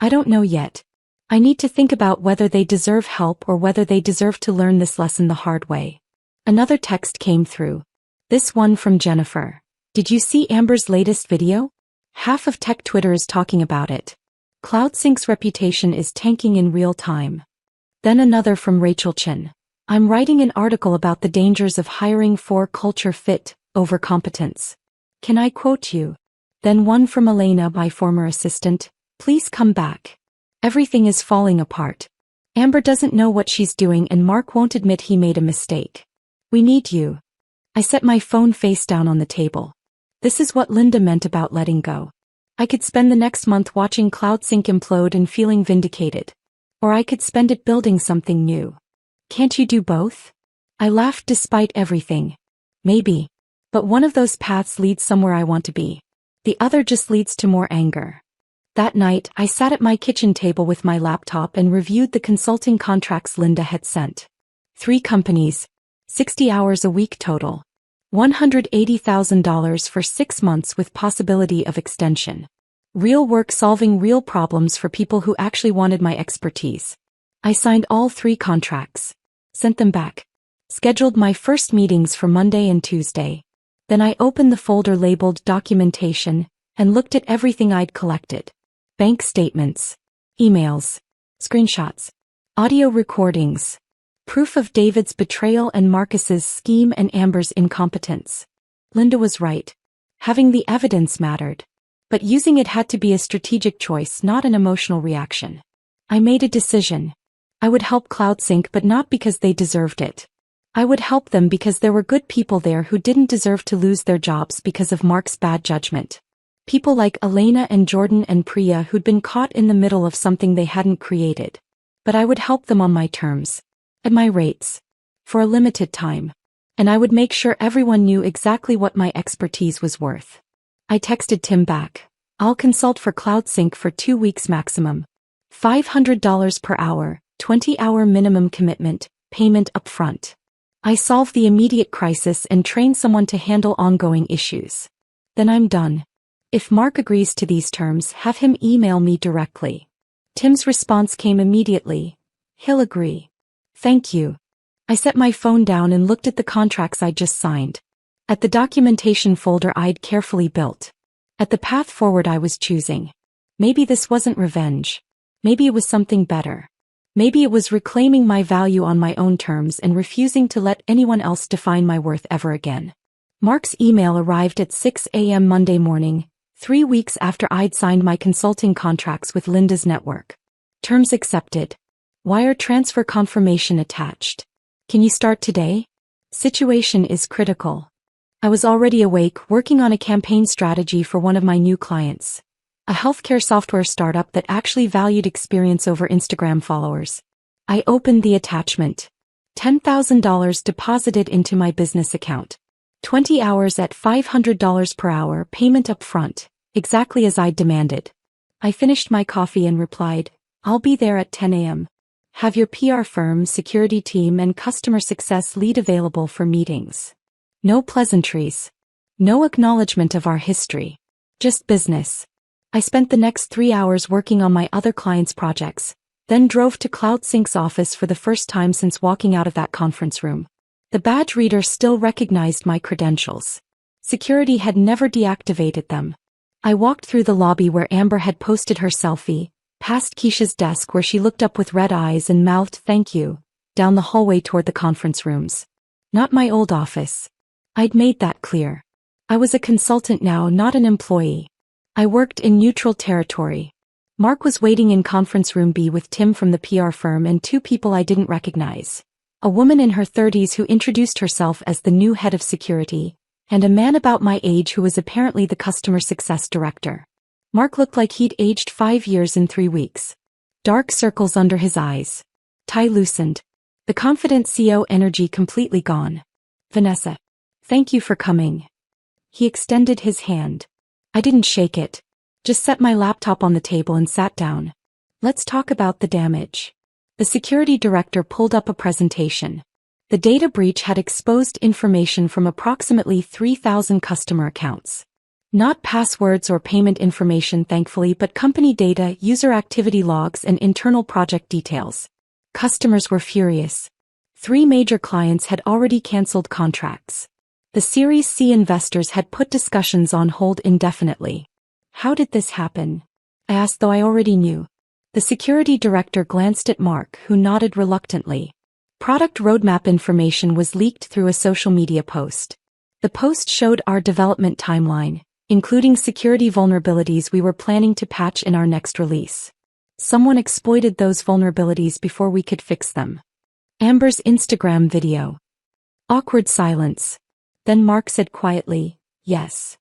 I don't know yet. I need to think about whether they deserve help or whether they deserve to learn this lesson the hard way. Another text came through. This one from Jennifer. Did you see Amber's latest video? Half of tech Twitter is talking about it. CloudSync's reputation is tanking in real time. Then another from Rachel Chin. I'm writing an article about the dangers of hiring for culture fit over competence. Can I quote you? Then one from Elena, my former assistant. Please come back. Everything is falling apart. Amber doesn't know what she's doing and Mark won't admit he made a mistake. We need you. I set my phone face down on the table. This is what Linda meant about letting go. I could spend the next month watching CloudSync implode and feeling vindicated. Or I could spend it building something new. Can't you do both? I laughed despite everything. Maybe. But one of those paths leads somewhere I want to be. The other just leads to more anger. That night, I sat at my kitchen table with my laptop and reviewed the consulting contracts Linda had sent. 3 companies. 60 hours a week total. $180,000 for 6 months with possibility of extension. Real work solving real problems for people who actually wanted my expertise. I signed all 3 contracts. Sent them back. Scheduled my first meetings for Monday and Tuesday. Then I opened the folder labeled documentation and looked at everything I'd collected. Bank statements. Emails. Screenshots. Audio recordings. Proof of David's betrayal and Marcus's scheme and Amber's incompetence. Linda was right. Having the evidence mattered. But using it had to be a strategic choice, not an emotional reaction. I made a decision. I would help CloudSync, but not because they deserved it. I would help them because there were good people there who didn't deserve to lose their jobs because of Mark's bad judgment. People like Elena and Jordan and Priya who'd been caught in the middle of something they hadn't created. But I would help them on my terms. At my rates. For a limited time. And I would make sure everyone knew exactly what my expertise was worth. I texted Tim back. I'll consult for CloudSync for 2 weeks maximum. $500 per hour, 20-hour minimum commitment, payment upfront. I solve the immediate crisis and train someone to handle ongoing issues. Then I'm done. If Mark agrees to these terms, have him email me directly. Tim's response came immediately. He'll agree. Thank you. I set my phone down and looked at the contracts I'd just signed. At the documentation folder I'd carefully built. At the path forward I was choosing. Maybe this wasn't revenge. Maybe it was something better. Maybe it was reclaiming my value on my own terms and refusing to let anyone else define my worth ever again. Mark's email arrived at 6 a.m. Monday morning, 3 weeks after I'd signed my consulting contracts with Linda's network. Terms accepted. Wire transfer confirmation attached. Can you start today? Situation is critical. I was already awake, working on a campaign strategy for one of my new clients. A healthcare software startup that actually valued experience over Instagram followers. I opened the attachment. $10,000 deposited into my business account. 20 hours at $500 per hour, payment upfront, exactly as I'd demanded. I finished my coffee and replied, I'll be there at 10 a.m. Have your PR firm, security team and customer success lead available for meetings. No pleasantries. No acknowledgement of our history. Just business. I spent the next 3 hours working on my other clients' projects, then drove to CloudSync's office for the first time since walking out of that conference room. The badge reader still recognized my credentials. Security had never deactivated them. I walked through the lobby where Amber had posted her selfie, past Keisha's desk where she looked up with red eyes and mouthed thank you, down the hallway toward the conference rooms. Not my old office. I'd made that clear. I was a consultant now, not an employee. I worked in neutral territory. Mark was waiting in conference room B with Tim from the PR firm and 2 people I didn't recognize. A woman in her 30s who introduced herself as the new head of security, and a man about my age who was apparently the customer success director. Mark looked like he'd aged 5 years in 3 weeks. Dark circles under his eyes. Tie loosened. The confident CEO energy completely gone. Vanessa. Thank you for coming. He extended his hand. I didn't shake it. Just set my laptop on the table and sat down. Let's talk about the damage. The security director pulled up a presentation. The data breach had exposed information from approximately 3,000 customer accounts. Not passwords or payment information thankfully, but company data, user activity logs and internal project details. Customers were furious. 3 major clients had already canceled contracts. The Series C investors had put discussions on hold indefinitely. How did this happen? I asked, though I already knew. The security director glanced at Mark, who nodded reluctantly. Product roadmap information was leaked through a social media post. The post showed our development timeline, including security vulnerabilities we were planning to patch in our next release. Someone exploited those vulnerabilities before we could fix them. Amber's Instagram video. Awkward silence. Then Mark said quietly, yes.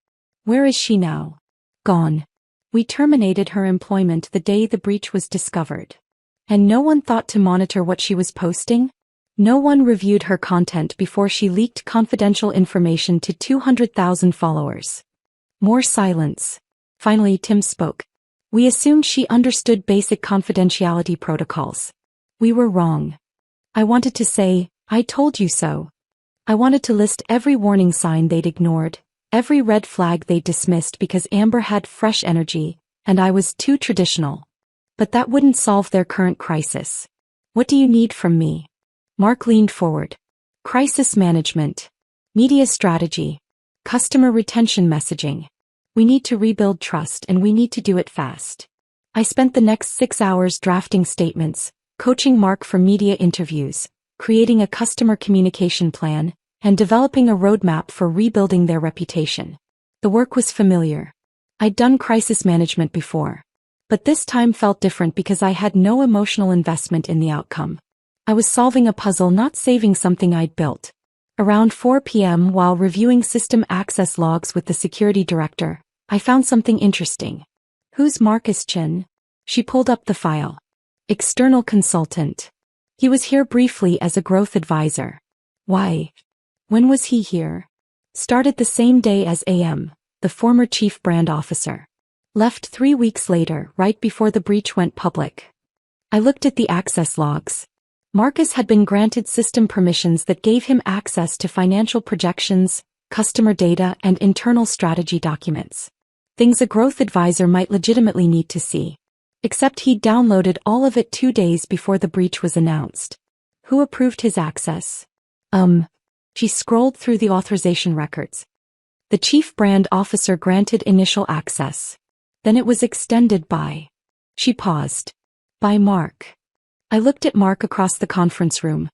Where is she now? Gone. We terminated her employment the day the breach was discovered. And no one thought to monitor what she was posting? No one reviewed her content before she leaked confidential information to 200,000 followers. More silence. Finally, Tim spoke. We assumed she understood basic confidentiality protocols. We were wrong. I wanted to say, I told you so. I wanted to list every warning sign they'd ignored, every red flag they dismissed because Amber had fresh energy, and I was too traditional. But that wouldn't solve their current crisis. What do you need from me? Mark leaned forward. Crisis management. Media strategy. Customer retention messaging. We need to rebuild trust and we need to do it fast. I spent the next 6 hours drafting statements, coaching Mark for media interviews, creating a customer communication plan, and developing a roadmap for rebuilding their reputation. The work was familiar. I'd done crisis management before. But this time felt different because I had no emotional investment in the outcome. I was solving a puzzle, not saving something I'd built. Around 4 p.m. while reviewing system access logs with the security director, I found something interesting. Who's Marcus Chin? She pulled up the file. External consultant. He was here briefly as a growth advisor. Why? When was he here? Started the same day as AM, the former chief brand officer. Left 3 weeks later, right before the breach went public. I looked at the access logs. Marcus had been granted system permissions that gave him access to financial projections, customer data, and internal strategy documents. Things a growth advisor might legitimately need to see. Except he'd downloaded all of it 2 days before the breach was announced. Who approved his access? She scrolled through the authorization records. The chief brand officer granted initial access. Then it was extended by. She paused. By Mark. I looked at Mark across the conference room.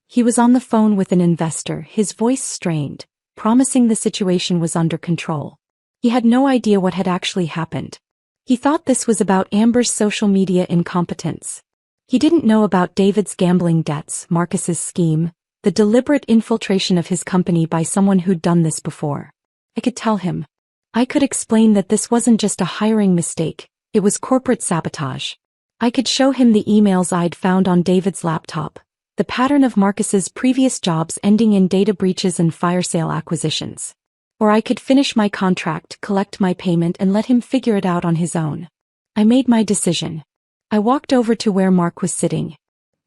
He was on the phone with an investor, his voice strained, promising the situation was under control. He had no idea what had actually happened. He thought this was about Amber's social media incompetence. He didn't know about David's gambling debts, Marcus's scheme, the deliberate infiltration of his company by someone who'd done this before. I could tell him. I could explain that this wasn't just a hiring mistake, it was corporate sabotage. I could show him the emails I'd found on David's laptop, the pattern of Marcus's previous jobs ending in data breaches and fire sale acquisitions. Or I could finish my contract, collect my payment, and let him figure it out on his own. I made my decision. I walked over to where Mark was sitting.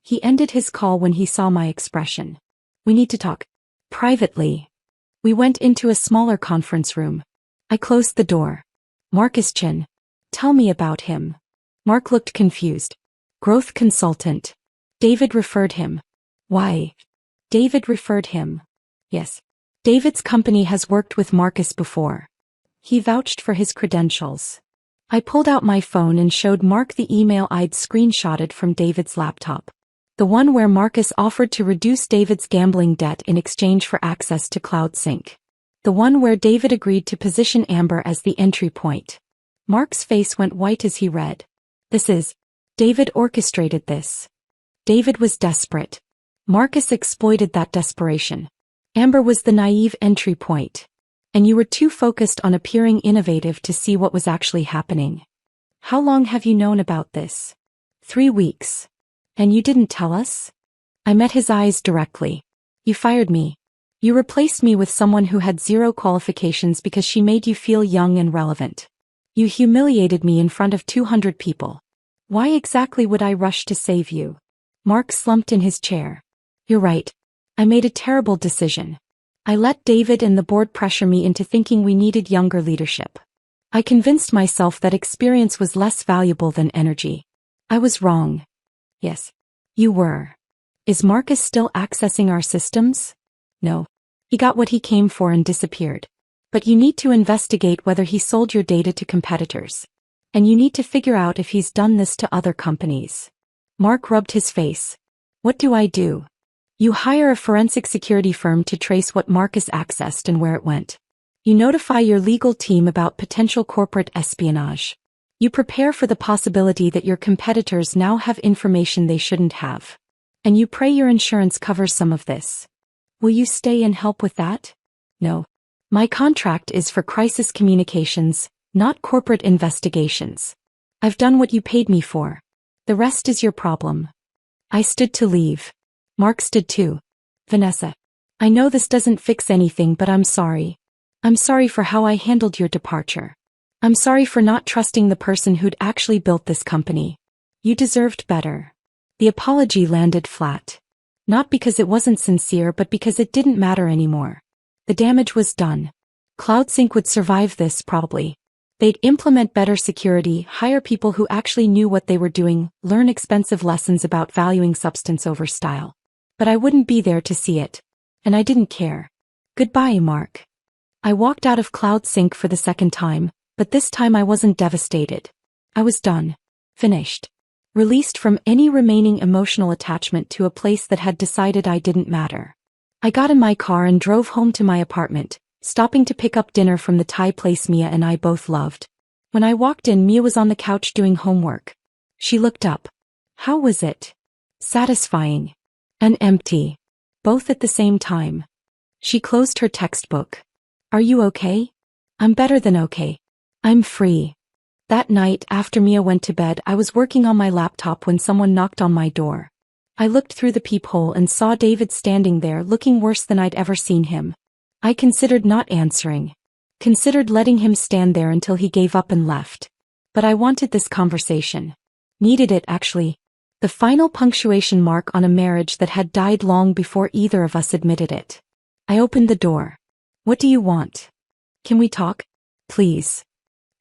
He ended his call when he saw my expression. We need to talk. Privately. We went into a smaller conference room. I closed the door. Marcus Chin. Tell me about him. Mark looked confused. Growth consultant. David referred him. Why? David referred him. Yes. David's company has worked with Marcus before. He vouched for his credentials. I pulled out my phone and showed Mark the email I'd screenshotted from David's laptop. The one where Marcus offered to reduce David's gambling debt in exchange for access to CloudSync. The one where David agreed to position Amber as the entry point. Mark's face went white as he read. David orchestrated this. David was desperate. Marcus exploited that desperation. Amber was the naive entry point. And you were too focused on appearing innovative to see what was actually happening. How long have you known about this? 3 weeks. And you didn't tell us? I met his eyes directly. You fired me. You replaced me with someone who had 0 qualifications because she made you feel young and relevant. You humiliated me in front of 200 people. Why exactly would I rush to save you? Mark slumped in his chair. You're right. I made a terrible decision. I let David and the board pressure me into thinking we needed younger leadership. I convinced myself that experience was less valuable than energy. I was wrong. Yes. You were. Is Marcus still accessing our systems? No. He got what he came for and disappeared. But you need to investigate whether he sold your data to competitors. And you need to figure out if he's done this to other companies. Mark rubbed his face. What do I do? You hire a forensic security firm to trace what Marcus accessed and where it went. You notify your legal team about potential corporate espionage. You prepare for the possibility that your competitors now have information they shouldn't have. And you pray your insurance covers some of this. Will you stay and help with that? No. My contract is for crisis communications, not corporate investigations. I've done what you paid me for. The rest is your problem. I stood to leave. Mark stood too. Vanessa. I know this doesn't fix anything, but I'm sorry. I'm sorry for how I handled your departure. I'm sorry for not trusting the person who'd actually built this company. You deserved better. The apology landed flat. Not because it wasn't sincere, but because it didn't matter anymore. The damage was done. CloudSync would survive this, probably. They'd implement better security, hire people who actually knew what they were doing, learn expensive lessons about valuing substance over style. But I wouldn't be there to see it. And I didn't care. Goodbye, Mark. I walked out of CloudSync for the second time, but this time I wasn't devastated. I was done. Finished. Released from any remaining emotional attachment to a place that had decided I didn't matter. I got in my car and drove home to my apartment, stopping to pick up dinner from the Thai place Mia and I both loved. When I walked in, Mia was on the couch doing homework. She looked up. How was it? Satisfying. And empty. Both at the same time. She closed her textbook. Are you okay? I'm better than okay. I'm free. That night, after Mia went to bed, I was working on my laptop when someone knocked on my door. I looked through the peephole and saw David standing there looking worse than I'd ever seen him. I considered not answering. Considered letting him stand there until he gave up and left. But I wanted this conversation. Needed it, actually. The final punctuation mark on a marriage that had died long before either of us admitted it. I opened the door. What do you want? Can we talk? Please.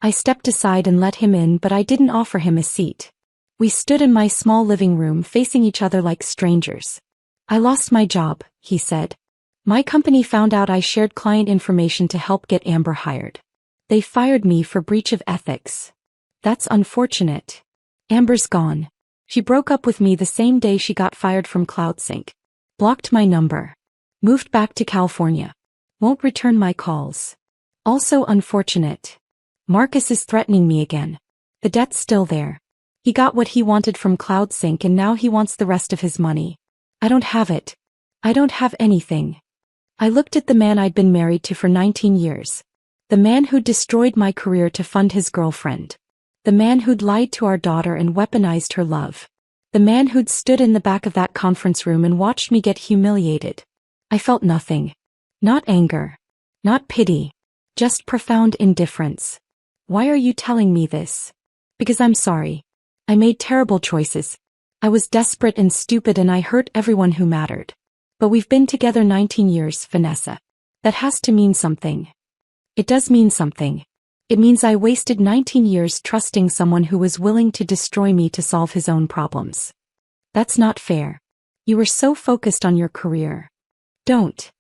I stepped aside and let him in, but I didn't offer him a seat. We stood in my small living room facing each other like strangers. I lost my job, he said. My company found out I shared client information to help get Amber hired. They fired me for breach of ethics. That's unfortunate. Amber's gone. She broke up with me the same day she got fired from CloudSync. Blocked my number. Moved back to California. Won't return my calls. Also unfortunate. Marcus is threatening me again. The debt's still there. He got what he wanted from CloudSync and now he wants the rest of his money. I don't have it. I don't have anything. I looked at the man I'd been married to for 19 years. The man who'd destroyed my career to fund his girlfriend. The man who'd lied to our daughter and weaponized her love. The man who'd stood in the back of that conference room and watched me get humiliated. I felt nothing. Not anger. Not pity. Just profound indifference. Why are you telling me this? Because I'm sorry. I made terrible choices. I was desperate and stupid and I hurt everyone who mattered. But we've been together 19 years, Vanessa. That has to mean something. It does mean something. It means I wasted 19 years trusting someone who was willing to destroy me to solve his own problems. That's not fair. You were so focused on your career. Don't.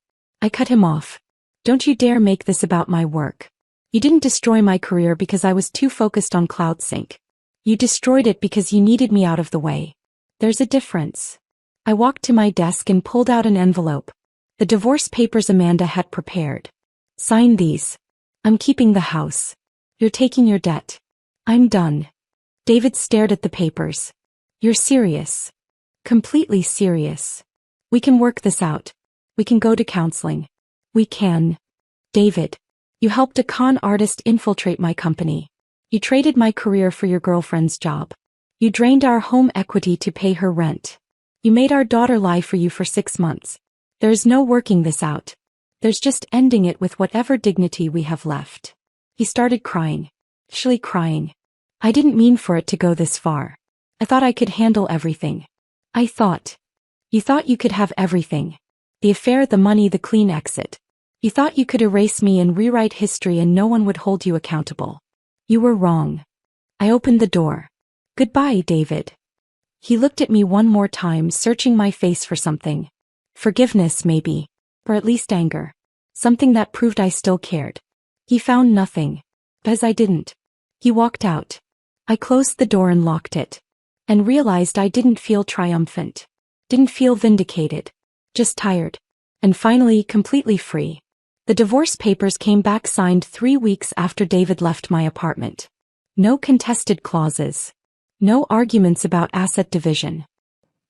I cut him off. Don't you dare make this about my work. You didn't destroy my career because I was too focused on CloudSync. You destroyed it because you needed me out of the way. There's a difference. I walked to my desk and pulled out an envelope. The divorce papers Amanda had prepared. Sign these. I'm keeping the house. You're taking your debt. I'm done. David stared at the papers. You're serious. Completely serious. We can work this out. We can go to counseling. We can. David, you helped a con artist infiltrate my company. You traded my career for your girlfriend's job. You drained our home equity to pay her rent. You made our daughter lie for you for 6 months. There's no working this out. There's just ending it with whatever dignity we have left. He started crying. Actually crying. I didn't mean for it to go this far. I thought I could handle everything. I thought. You thought you could have everything. The affair, the money, the clean exit. You thought you could erase me and rewrite history and no one would hold you accountable. You were wrong. I opened the door. Goodbye, David. He looked at me one more time, searching my face for something. Forgiveness, maybe. Or at least anger. Something that proved I still cared. He found nothing. Because I didn't. He walked out. I closed the door and locked it. And realized I didn't feel triumphant. Didn't feel vindicated. Just tired. And finally, completely free. The divorce papers came back signed 3 weeks after David left my apartment. No contested clauses. No arguments about asset division.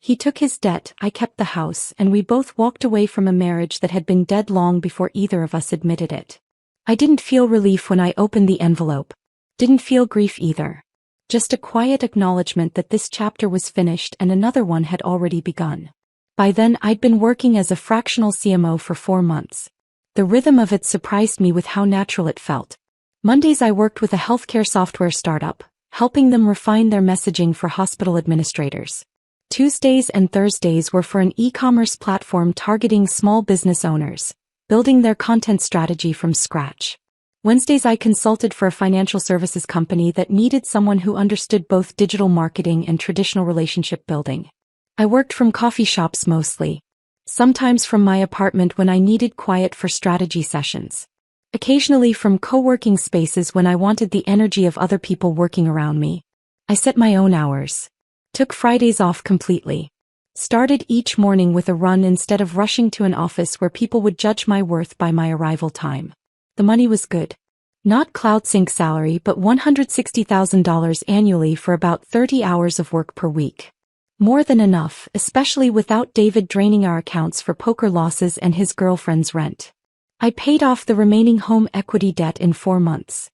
He took his debt, I kept the house, and we both walked away from a marriage that had been dead long before either of us admitted it. I didn't feel relief when I opened the envelope. Didn't feel grief either. Just a quiet acknowledgement that this chapter was finished and another one had already begun. By then I'd been working as a fractional CMO for 4 months. The rhythm of it surprised me with how natural it felt. Mondays I worked with a healthcare software startup, helping them refine their messaging for hospital administrators. Tuesdays and Thursdays were for an e-commerce platform targeting small business owners, building their content strategy from scratch. Wednesdays I consulted for a financial services company that needed someone who understood both digital marketing and traditional relationship building. I worked from coffee shops mostly. Sometimes from my apartment when I needed quiet for strategy sessions. Occasionally from co-working spaces when I wanted the energy of other people working around me. I set my own hours. Took Fridays off completely. Started each morning with a run instead of rushing to an office where people would judge my worth by my arrival time. The money was good. Not CloudSync salary but $160,000 annually for about 30 hours of work per week. More than enough, especially without David draining our accounts for poker losses and his girlfriend's rent. I paid off the remaining home equity debt in 4 months.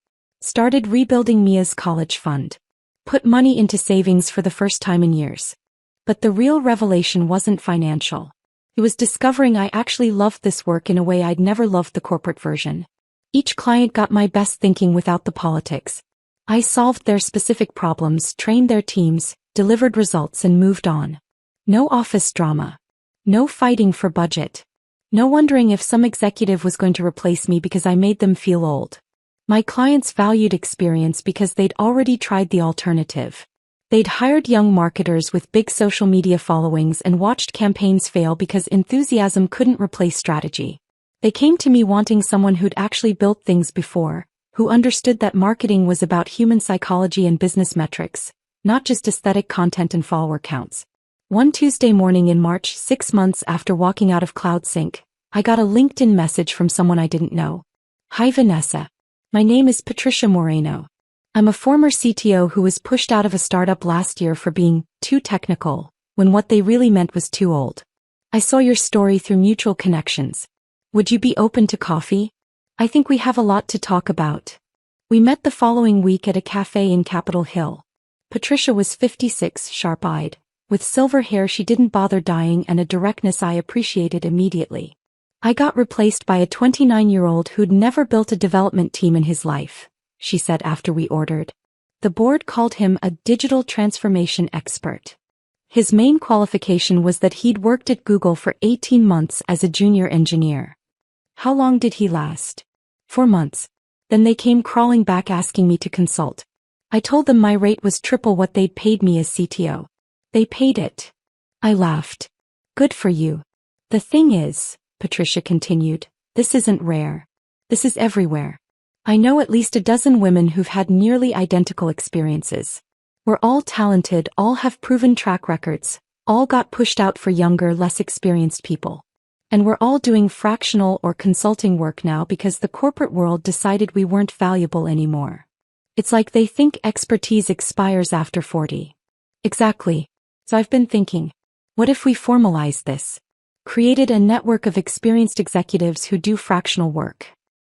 Started rebuilding Mia's college fund. Put money into savings for the first time in years. But the real revelation wasn't financial. It was discovering I actually loved this work in a way I'd never loved the corporate version. Each client got my best thinking without the politics. I solved their specific problems, trained their teams, delivered results and moved on. No office drama. No fighting for budget. No wondering if some executive was going to replace me because I made them feel old. My clients valued experience because they'd already tried the alternative. They'd hired young marketers with big social media followings and watched campaigns fail because enthusiasm couldn't replace strategy. They came to me wanting someone who'd actually built things before, who understood that marketing was about human psychology and business metrics, not just aesthetic content and follower counts. One Tuesday morning in March, 6 months after walking out of CloudSync, I got a LinkedIn message from someone I didn't know. Hi Vanessa. My name is Patricia Moreno. I'm a former CTO who was pushed out of a startup last year for being too technical, when what they really meant was too old. I saw your story through mutual connections. Would you be open to coffee? I think we have a lot to talk about. We met the following week at a cafe in Capitol Hill. Patricia was 56, sharp-eyed. With silver hair she didn't bother dyeing and a directness I appreciated immediately. I got replaced by a 29-year-old who'd never built a development team in his life, she said after we ordered. The board called him a digital transformation expert. His main qualification was that he'd worked at Google for 18 months as a junior engineer. How long did he last? 4 months. Then they came crawling back asking me to consult. I told them my rate was triple what they'd paid me as CTO. They paid it. I laughed. Good for you. The thing is, Patricia continued, this isn't rare. This is everywhere. I know at least a dozen women who've had nearly identical experiences. We're all talented, all have proven track records, all got pushed out for younger, less experienced people. And we're all doing fractional or consulting work now because the corporate world decided we weren't valuable anymore. It's like they think expertise expires after 40. Exactly. So I've been thinking, what if we formalized this? Created a network of experienced executives who do fractional work.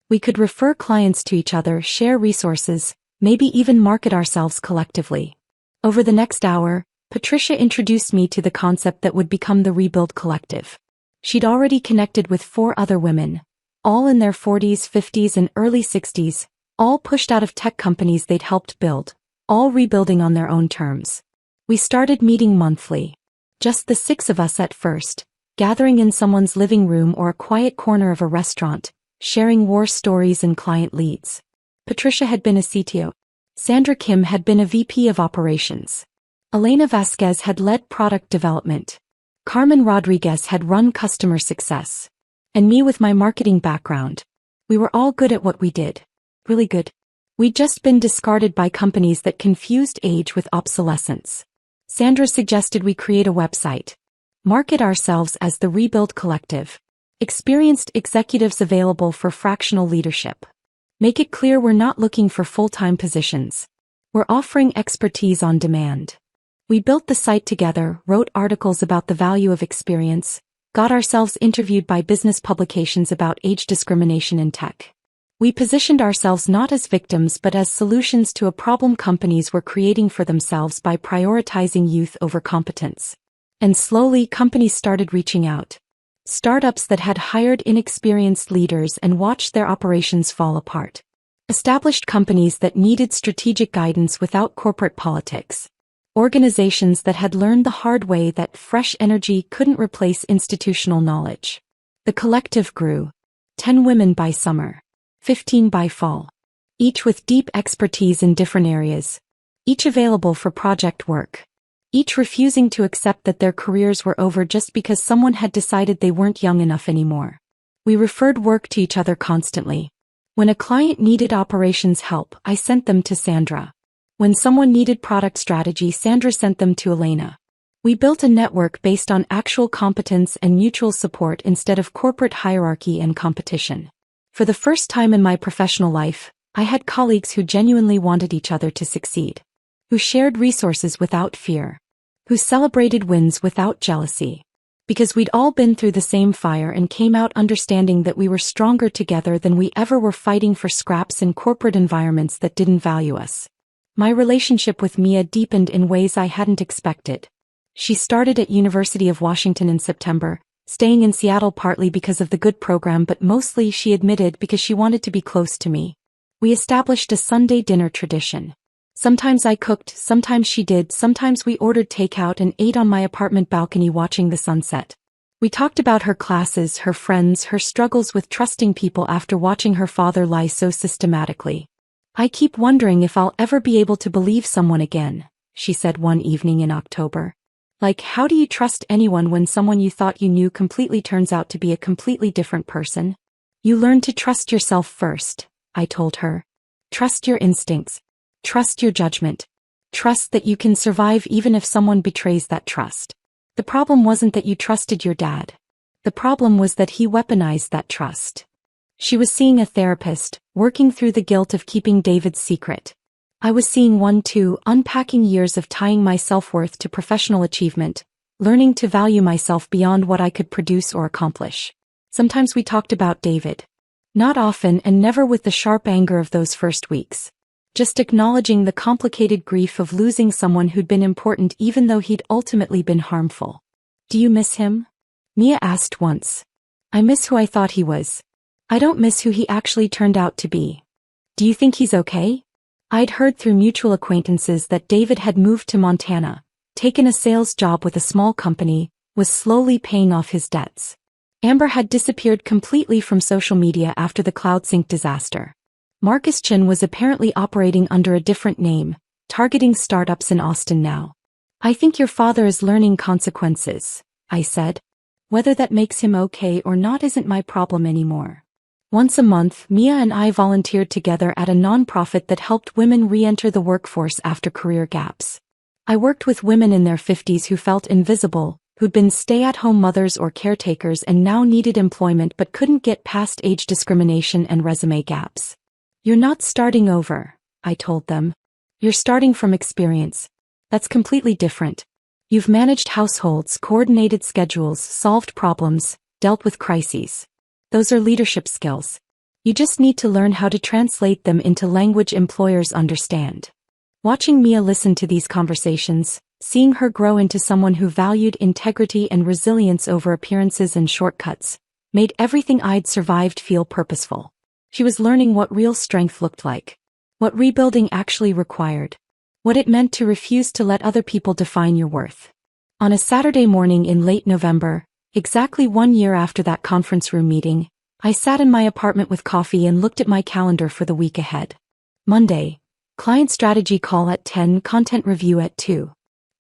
We could refer clients to each other, share resources, maybe even market ourselves collectively. Over the next hour, Patricia introduced me to the concept that would become the Rebuild Collective. She'd already connected with 4 other women, all in their 40s, 50s, and early 60s, all pushed out of tech companies they'd helped build, all rebuilding on their own terms. We started meeting monthly. Just the 6 of us at first, gathering in someone's living room or a quiet corner of a restaurant, sharing war stories and client leads. Patricia had been a CTO. Sandra Kim had been a VP of operations. Elena Vasquez had led product development. Carmen Rodriguez had run customer success. And me with my marketing background. We were all good at what we did. Really good. We'd just been discarded by companies that confused age with obsolescence. Sandra suggested we create a website. Market ourselves as the Rebuild Collective. Experienced executives available for fractional leadership. Make it clear we're not looking for full-time positions. We're offering expertise on demand. We built the site together, wrote articles about the value of experience, got ourselves interviewed by business publications about age discrimination in tech. We positioned ourselves not as victims but as solutions to a problem companies were creating for themselves by prioritizing youth over competence. And slowly companies started reaching out. Startups that had hired inexperienced leaders and watched their operations fall apart. Established companies that needed strategic guidance without corporate politics. Organizations that had learned the hard way that fresh energy couldn't replace institutional knowledge. The collective grew. 10 women by summer. 15 by fall. Each with deep expertise in different areas. Each available for project work. Each refusing to accept that their careers were over just because someone had decided they weren't young enough anymore. We referred work to each other constantly. When a client needed operations help, I sent them to Sandra. When someone needed product strategy, Sandra sent them to Elena. We built a network based on actual competence and mutual support instead of corporate hierarchy and competition. For the first time in my professional life, I had colleagues who genuinely wanted each other to succeed. Who shared resources without fear. Who celebrated wins without jealousy. Because we'd all been through the same fire and came out understanding that we were stronger together than we ever were fighting for scraps in corporate environments that didn't value us. My relationship with Mia deepened in ways I hadn't expected. She started at University of Washington in September, staying in Seattle partly because of the good program but mostly, she admitted, because she wanted to be close to me. We established a Sunday dinner tradition. Sometimes I cooked, sometimes she did, sometimes we ordered takeout and ate on my apartment balcony watching the sunset. We talked about her classes, her friends, her struggles with trusting people after watching her father lie so systematically. I keep wondering if I'll ever be able to believe someone again, she said one evening in October. Like, how do you trust anyone when someone you thought you knew completely turns out to be a completely different person? You learn to trust yourself first, I told her. Trust your instincts. Trust your judgment. Trust that you can survive even if someone betrays that trust. The problem wasn't that you trusted your dad. The problem was that he weaponized that trust. She was seeing a therapist, working through the guilt of keeping David's secret. I was seeing one too, unpacking years of tying my self-worth to professional achievement, learning to value myself beyond what I could produce or accomplish. Sometimes we talked about David. Not often and never with the sharp anger of those first weeks. Just acknowledging the complicated grief of losing someone who'd been important even though he'd ultimately been harmful. Do you miss him? Mia asked once. I miss who I thought he was. I don't miss who he actually turned out to be. Do you think he's okay? I'd heard through mutual acquaintances that David had moved to Montana, taken a sales job with a small company, was slowly paying off his debts. Amber had disappeared completely from social media after the CloudSync disaster. Marcus Chin was apparently operating under a different name, targeting startups in Austin now. I think your father is learning consequences, I said. Whether that makes him okay or not isn't my problem anymore. Once a month, Mia and I volunteered together at a nonprofit that helped women re-enter the workforce after career gaps. I worked with women in their 50s who felt invisible, who'd been stay-at-home mothers or caretakers and now needed employment but couldn't get past age discrimination and resume gaps. You're not starting over, I told them. You're starting from experience. That's completely different. You've managed households, coordinated schedules, solved problems, dealt with crises. Those are leadership skills. You just need to learn how to translate them into language employers understand. Watching Mia listen to these conversations, seeing her grow into someone who valued integrity and resilience over appearances and shortcuts, made everything I'd survived feel purposeful. She was learning what real strength looked like, what rebuilding actually required, what it meant to refuse to let other people define your worth. On a Saturday morning in late November, exactly 1 year after that conference room meeting, I sat in my apartment with coffee and looked at my calendar for the week ahead. Monday, client strategy call at 10, content review at 2.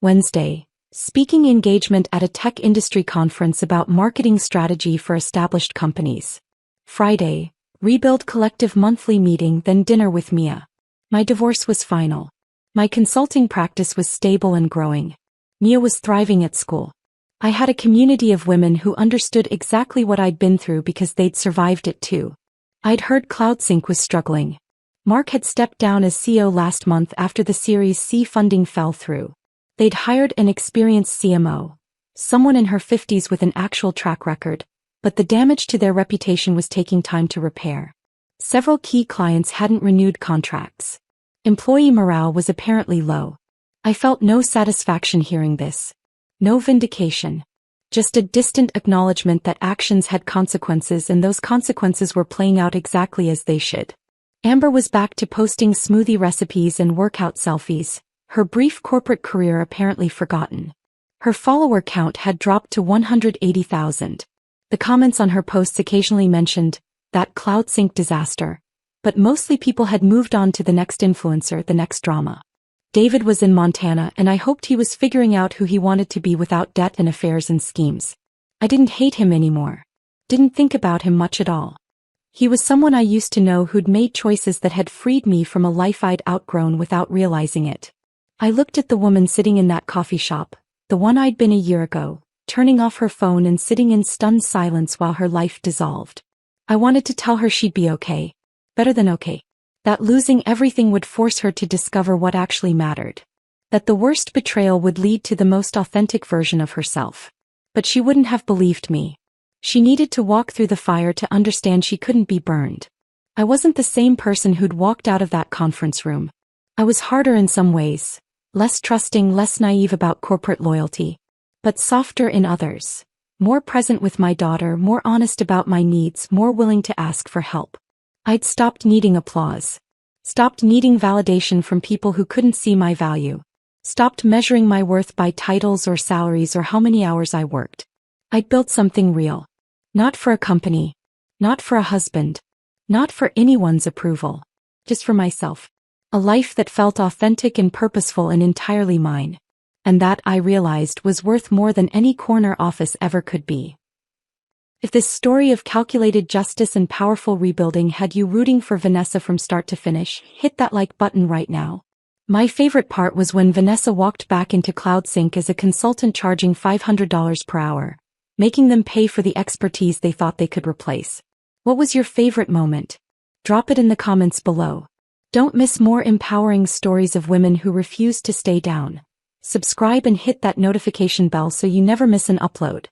Wednesday, speaking engagement at a tech industry conference about marketing strategy for established companies. Friday, rebuild collective monthly meeting, then dinner with Mia. My divorce was final. My consulting practice was stable and growing. Mia was thriving at school. I had a community of women who understood exactly what I'd been through because they'd survived it too. I'd heard CloudSync was struggling. Mark had stepped down as CEO last month after the Series C funding fell through. They'd hired an experienced CMO, someone in her 50s with an actual track record, but the damage to their reputation was taking time to repair. Several key clients hadn't renewed contracts. Employee morale was apparently low. I felt no satisfaction hearing this. No vindication. Just a distant acknowledgement that actions had consequences and those consequences were playing out exactly as they should. Amber was back to posting smoothie recipes and workout selfies, her brief corporate career apparently forgotten. Her follower count had dropped to 180,000. The comments on her posts occasionally mentioned that CloudSync disaster, but mostly people had moved on to the next influencer, the next drama. David was in Montana and I hoped he was figuring out who he wanted to be without debt and affairs and schemes. I didn't hate him anymore. Didn't think about him much at all. He was someone I used to know who'd made choices that had freed me from a life I'd outgrown without realizing it. I looked at the woman sitting in that coffee shop, the one I'd been a year ago, turning off her phone and sitting in stunned silence while her life dissolved. I wanted to tell her she'd be okay. Better than okay. That losing everything would force her to discover what actually mattered. That the worst betrayal would lead to the most authentic version of herself. But she wouldn't have believed me. She needed to walk through the fire to understand she couldn't be burned. I wasn't the same person who'd walked out of that conference room. I was harder in some ways, less trusting, less naive about corporate loyalty, but softer in others. More present with my daughter, more honest about my needs, more willing to ask for help. I'd stopped needing applause. Stopped needing validation from people who couldn't see my value. Stopped measuring my worth by titles or salaries or how many hours I worked. I'd built something real. Not for a company. Not for a husband. Not for anyone's approval. Just for myself. A life that felt authentic and purposeful and entirely mine. And that, I realized, was worth more than any corner office ever could be. If this story of calculated justice and powerful rebuilding had you rooting for Vanessa from start to finish, hit that like button right now. My favorite part was when Vanessa walked back into CloudSync as a consultant charging $500 per hour, making them pay for the expertise they thought they could replace. What was your favorite moment? Drop it in the comments below. Don't miss more empowering stories of women who refuse to stay down. Subscribe and hit that notification bell so you never miss an upload.